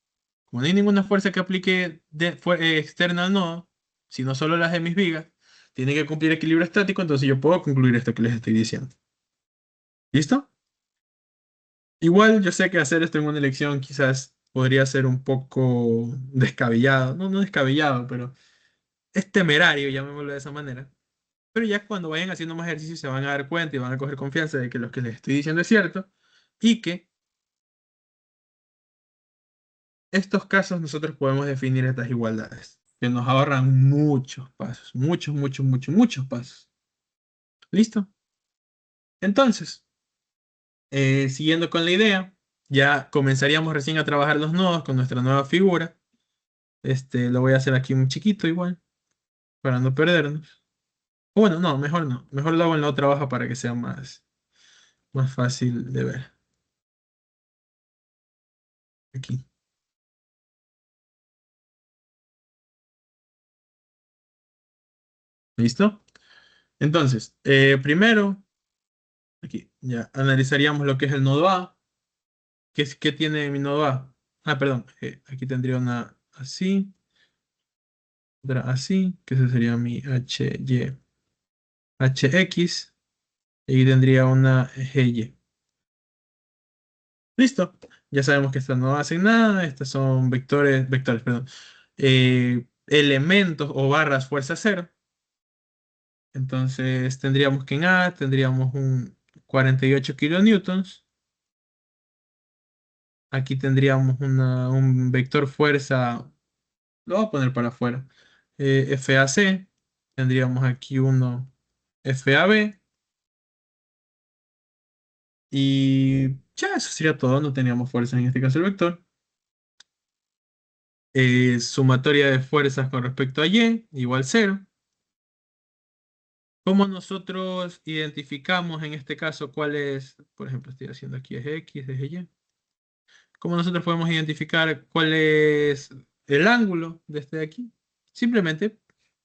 Como no hay ninguna fuerza que aplique externa al nodo, sino solo las de mis vigas, tiene que cumplir equilibrio estático. Entonces yo puedo concluir esto que les estoy diciendo. ¿Listo? Igual yo sé que hacer esto en una elección quizás podría ser un poco descabellado. No, no descabellado, pero es temerario, llamémoslo de esa manera. Pero ya cuando vayan haciendo más ejercicios se van a dar cuenta y van a coger confianza de que lo que les estoy diciendo es cierto y que estos casos nosotros podemos definir estas igualdades, que nos ahorran muchos pasos, muchos, muchos, muchos, muchos pasos. ¿Listo? Entonces, siguiendo con la idea, ya comenzaríamos recién a trabajar los nodos con nuestra nueva figura. Lo voy a hacer aquí un chiquito igual, para no perdernos. Bueno, no, mejor no. Mejor lo hago en la otra hoja para que sea más fácil de ver. Aquí. ¿Listo? Entonces, primero, aquí ya analizaríamos lo que es el nodo A. ¿Qué tiene mi nodo A? Ah, perdón. Aquí tendría una así, otra así, que ese sería mi HY, HX. Y aquí tendría una GY. Listo. Ya sabemos que estas no hacen nada. Estas son vectores, perdón. Elementos o barras fuerza cero. Entonces tendríamos que en A tendríamos un 48 kilonewtons. Aquí tendríamos un vector fuerza, lo voy a poner para afuera. FAC. Tendríamos aquí uno FAB. Y ya, eso sería todo. No teníamos fuerza en este caso el vector. Sumatoria de fuerzas con respecto a Y, igual cero. ¿Cómo nosotros identificamos en este caso cuál es, por ejemplo, estoy haciendo aquí es X, es Y? ¿Cómo nosotros podemos identificar cuál es el ángulo de este de aquí? Simplemente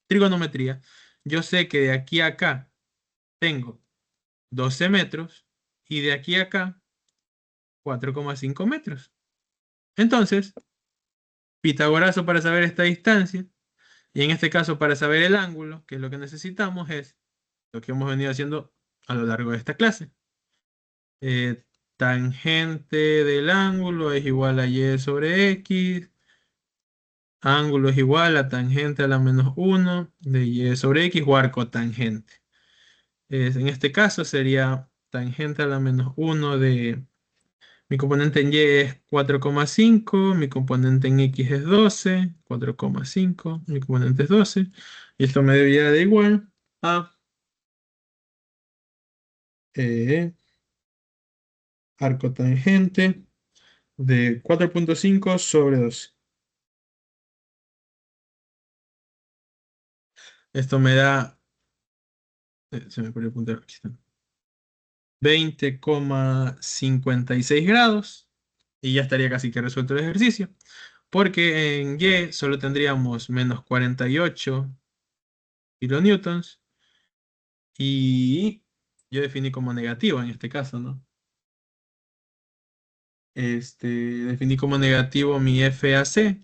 trigonometría. Yo sé que de aquí a acá tengo 12 metros y de aquí a acá 4,5 metros. Entonces, Pitagorazo para saber esta distancia y en este caso para saber el ángulo, que es lo que necesitamos, es lo que hemos venido haciendo a lo largo de esta clase. Tangente del ángulo es igual a y sobre x. Ángulo es igual a tangente a la menos 1 de y sobre x o arco tangente. En este caso sería tangente a la menos 1 de... Mi componente en y es 4,5, mi componente en x es 12, 4,5, mi componente es 12. Y esto me debería de igual a eh, arco tangente de 4,5 sobre 12. Esto me da, se me perdió el puntero, aquí está, 20,56 grados y ya estaría casi que resuelto el ejercicio, porque en Y solo tendríamos menos 48 kilonewtons y yo definí como negativo en este caso, ¿no? Definí como negativo mi FAC,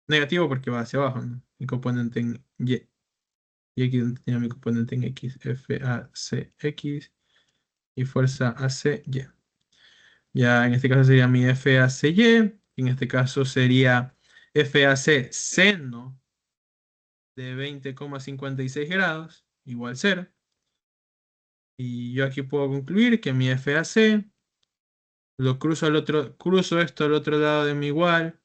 negativo porque va hacia abajo, ¿no? Mi componente en y aquí donde tenía mi componente en X, FACX y fuerza ACY. Ya en este caso sería mi FACY, en este caso sería FAC seno de 20,56 grados, igual cero. Y yo aquí puedo concluir que mi FAC lo cruzo cruzo esto al otro lado de mi igual,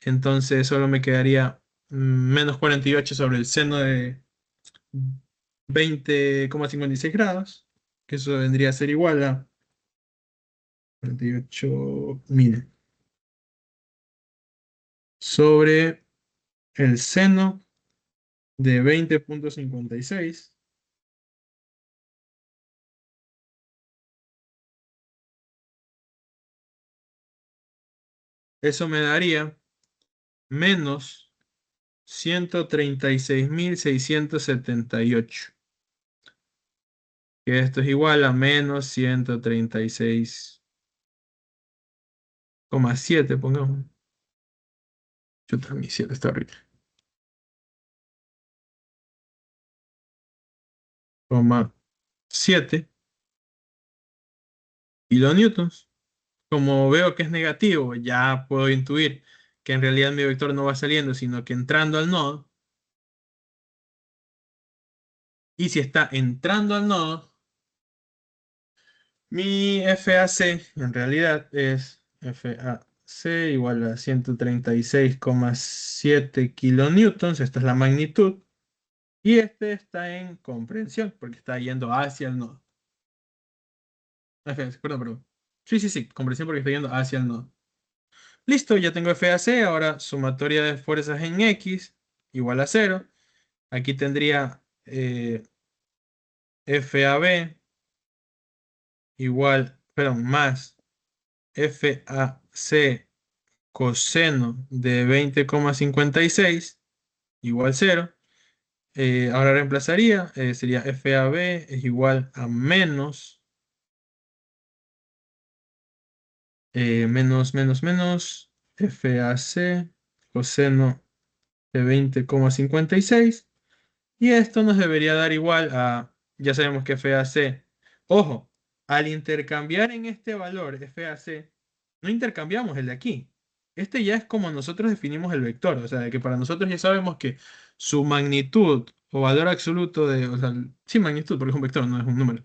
entonces solo me quedaría menos 48 sobre el seno de 20,56 grados, que eso vendría a ser igual a 48.000 sobre el seno de 20,56. Eso me daría menos 136.678, que esto es igual a menos 136,7, pongamos. Chuta, mi 7 está horrible. 7 kilonewtons. Como veo que es negativo, ya puedo intuir que en realidad mi vector no va saliendo, sino que entrando al nodo. Y si está entrando al nodo, mi FAC en realidad es FAC igual a 136,7 kilonewtons. Esta es la magnitud. Y este está en comprensión, porque está yendo hacia el nodo. FAC, perdón, perdón. Sí, sí, sí, comprensión porque está yendo hacia el nodo. Listo, ya tengo FAC. Ahora sumatoria de fuerzas en X igual a 0. Aquí tendría FAB igual, perdón, más FAC coseno de 20,56 igual 0. Ahora reemplazaría, sería FAB es igual a menos FAC coseno de 20,56. Y esto nos debería dar igual a, ya sabemos que FAC, ojo, al intercambiar en este valor FAC, no intercambiamos el de aquí. Este ya es como nosotros definimos el vector, o sea, de que para nosotros ya sabemos que su magnitud o valor absoluto de, o sea, sí, magnitud, porque es un vector, no es un número.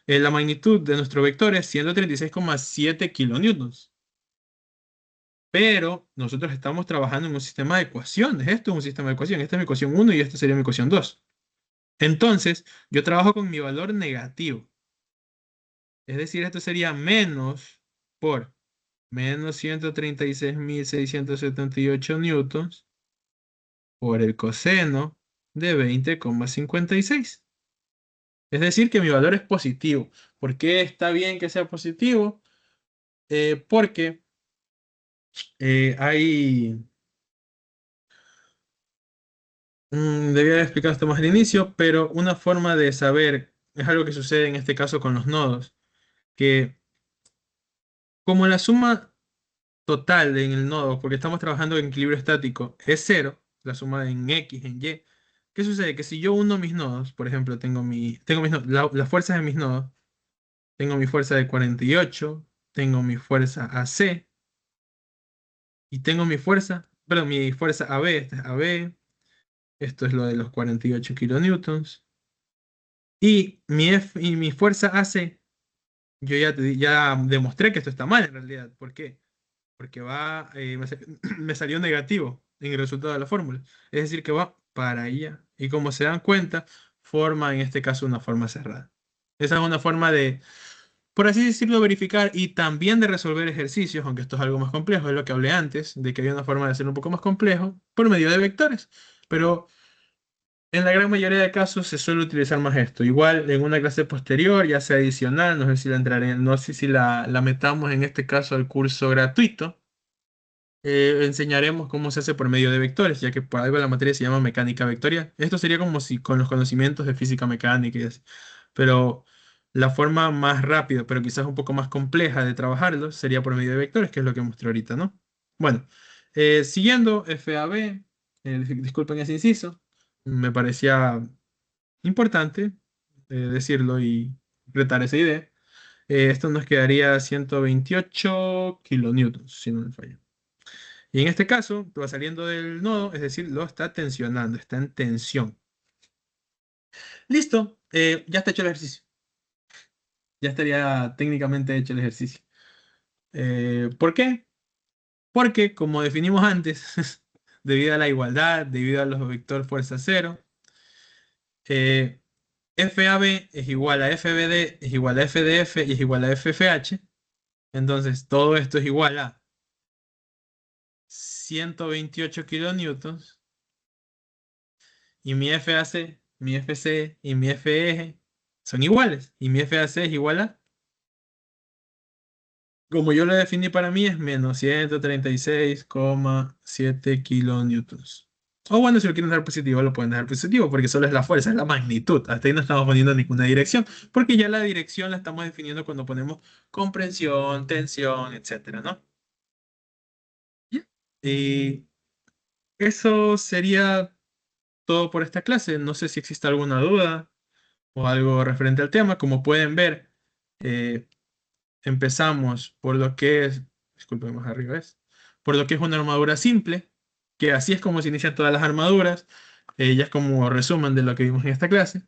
La magnitud de nuestro vector es 136,7 kilonewtons. Pero nosotros estamos trabajando en un sistema de ecuaciones. Esto es un sistema de ecuaciones. Esta es mi ecuación uno y esta sería mi ecuación 2. Entonces, yo trabajo con mi valor negativo. Es decir, esto sería menos por menos 136.678 newtons por el coseno de 20,56. Es decir, que mi valor es positivo. ¿Por qué está bien que sea positivo? Porque hay... debía haber explicado esto más al inicio, pero una forma de saber, es algo que sucede en este caso con los nodos, que como la suma total en el nodo, porque estamos trabajando en equilibrio estático, es cero, la suma en X, en Y. ¿Qué sucede? Que si yo uno mis nodos, por ejemplo, tengo las fuerzas de mis nodos, tengo mi fuerza de 48, tengo mi fuerza AC y tengo mi fuerza, perdón, mi fuerza AB, esta es AB, esto es lo de los 48 kilonewtons, y mi fuerza AC, yo ya demostré que esto está mal en realidad. ¿Por qué? Porque me salió negativo en el resultado de la fórmula. Es decir, que va para allá. Y como se dan cuenta, forma en este caso una forma cerrada. Esa es una forma de, por así decirlo, verificar y también de resolver ejercicios, aunque esto es algo más complejo, es lo que hablé antes, de que había una forma de hacerlo un poco más complejo por medio de vectores. Pero en la gran mayoría de casos se suele utilizar más esto. Igual en una clase posterior, ya sea adicional, no sé si la entraré, no sé si la metamos en este caso al curso gratuito. Enseñaremos cómo se hace por medio de vectores, ya que por algo la materia se llama mecánica vectorial. Esto sería como si con los conocimientos de física mecánica y así. Pero la forma más rápida, pero quizás un poco más compleja de trabajarlo, sería por medio de vectores, que es lo que mostré ahorita, ¿no? Bueno, siguiendo FAB, disculpen ese inciso, me parecía importante decirlo y retar esa idea. Esto nos quedaría 128 kilonewtons, si no me falla. Y en este caso, va saliendo del nodo, es decir, lo está tensionando, está en tensión. Listo, ya está hecho el ejercicio. Ya estaría técnicamente hecho el ejercicio. ¿Por qué? Porque, como definimos antes, debido a la igualdad, debido a los vector fuerza cero, eh, FAB es igual a FBD, es igual a FDF y es igual a FFH. Entonces, todo esto es igual a 128 kilonewtons. Y mi FAC, mi FC y mi FE son iguales. Y mi FAC es igual a, como yo lo definí para mí, es menos 136,7 kilonewtons. O bueno, si lo quieren dejar positivo, lo pueden dejar positivo, porque solo es la fuerza, es la magnitud. Hasta ahí no estamos poniendo ninguna dirección, porque ya la dirección la estamos definiendo cuando ponemos comprensión, tensión, etcétera, ¿no? Ya. Y eso sería todo por esta clase. No sé si existe alguna duda o algo referente al tema. Como pueden ver, eh, empezamos por lo que es, disculpen más arriba es, por lo que es una armadura simple, que así es como se inician todas las armaduras. Ya es como resumen de lo que vimos en esta clase.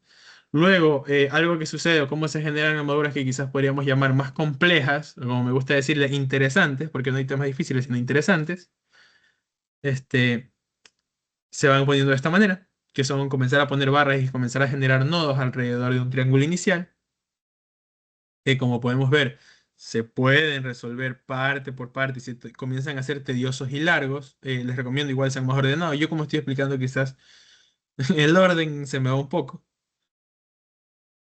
Luego, algo que sucede o cómo se generan armaduras que quizás podríamos llamar más complejas, o como me gusta decirle, interesantes, porque no hay temas difíciles, sino interesantes, este, se van poniendo de esta manera, que son comenzar a poner barras y comenzar a generar nodos alrededor de un triángulo inicial, que como podemos ver, se pueden resolver parte por parte y comienzan a ser tediosos y largos. Les recomiendo igual sean más ordenados. Yo como estoy explicando quizás el orden se me va un poco.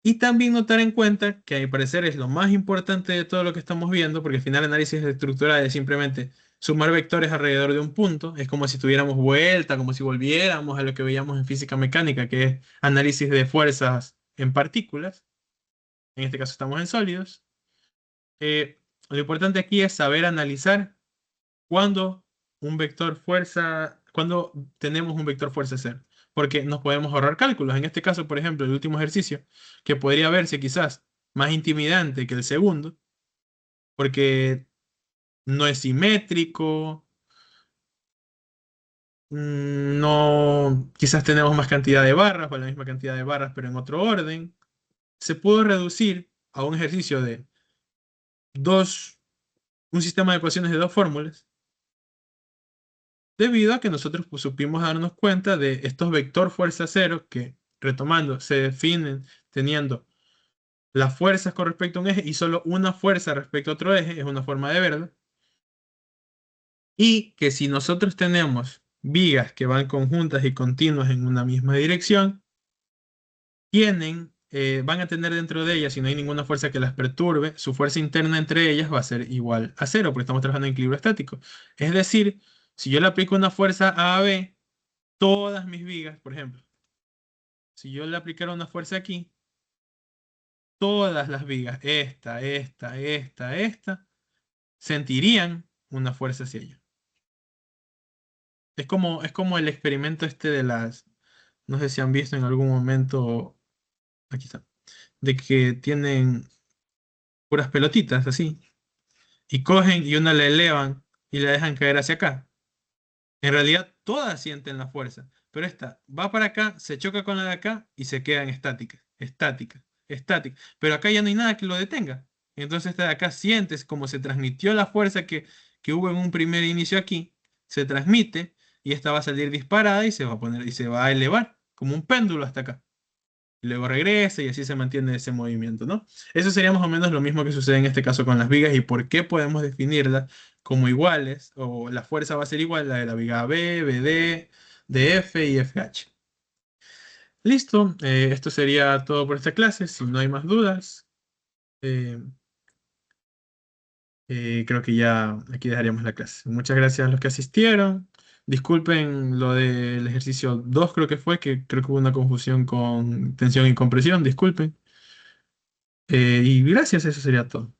Y también notar en cuenta que a mi parecer es lo más importante de todo lo que estamos viendo, porque al final análisis estructural es simplemente sumar vectores alrededor de un punto. Es como si tuviéramos vuelta, como si volviéramos a lo que veíamos en física mecánica, que es análisis de fuerzas en partículas. En este caso estamos en sólidos. Lo importante aquí es saber analizar cuando un vector fuerza, cuando tenemos un vector fuerza cero, porque nos podemos ahorrar cálculos. En este caso, por ejemplo, el último ejercicio, que podría verse quizás más intimidante que el segundo, porque no es simétrico, no, quizás tenemos más cantidad de barras o la misma cantidad de barras, pero en otro orden, se pudo reducir a un ejercicio de dos, un sistema de ecuaciones de dos fórmulas debido a que nosotros pues, supimos darnos cuenta de estos vector fuerza cero que, retomando, se definen teniendo las fuerzas con respecto a un eje y solo una fuerza respecto a otro eje, es una forma de verlo, y que si nosotros tenemos vigas que van conjuntas y continuas en una misma dirección, van a tener dentro de ellas, si no hay ninguna fuerza que las perturbe, su fuerza interna entre ellas va a ser igual a cero, porque estamos trabajando en equilibrio estático. Es decir, si yo le aplico una fuerza a B, todas mis vigas, por ejemplo, si yo le aplicara una fuerza aquí, todas las vigas, esta, sentirían una fuerza hacia ella. Es como el experimento este de las, no sé si han visto en algún momento, aquí está, de que tienen puras pelotitas así, y cogen y una la elevan y la dejan caer hacia acá. En realidad todas sienten la fuerza, pero esta va para acá, se choca con la de acá y se quedan estáticas, estáticas, estáticas. Pero acá ya no hay nada que lo detenga. Entonces esta de acá sientes como se transmitió la fuerza que hubo en un primer inicio aquí, se transmite y esta va a salir disparada y se va a poner y se va a elevar como un péndulo hasta acá. Y luego regresa y así se mantiene ese movimiento, ¿no? Eso sería más o menos lo mismo que sucede en este caso con las vigas y por qué podemos definirlas como iguales o la fuerza va a ser igual a la de la viga B, BD, DF y FH. Listo, esto sería todo por esta clase. Si no hay más dudas, eh, creo que ya aquí dejaríamos la clase. Muchas gracias a los que asistieron. Disculpen lo del ejercicio 2 creo que fue, que creo que hubo una confusión con tensión y compresión, disculpen. Y gracias, eso sería todo.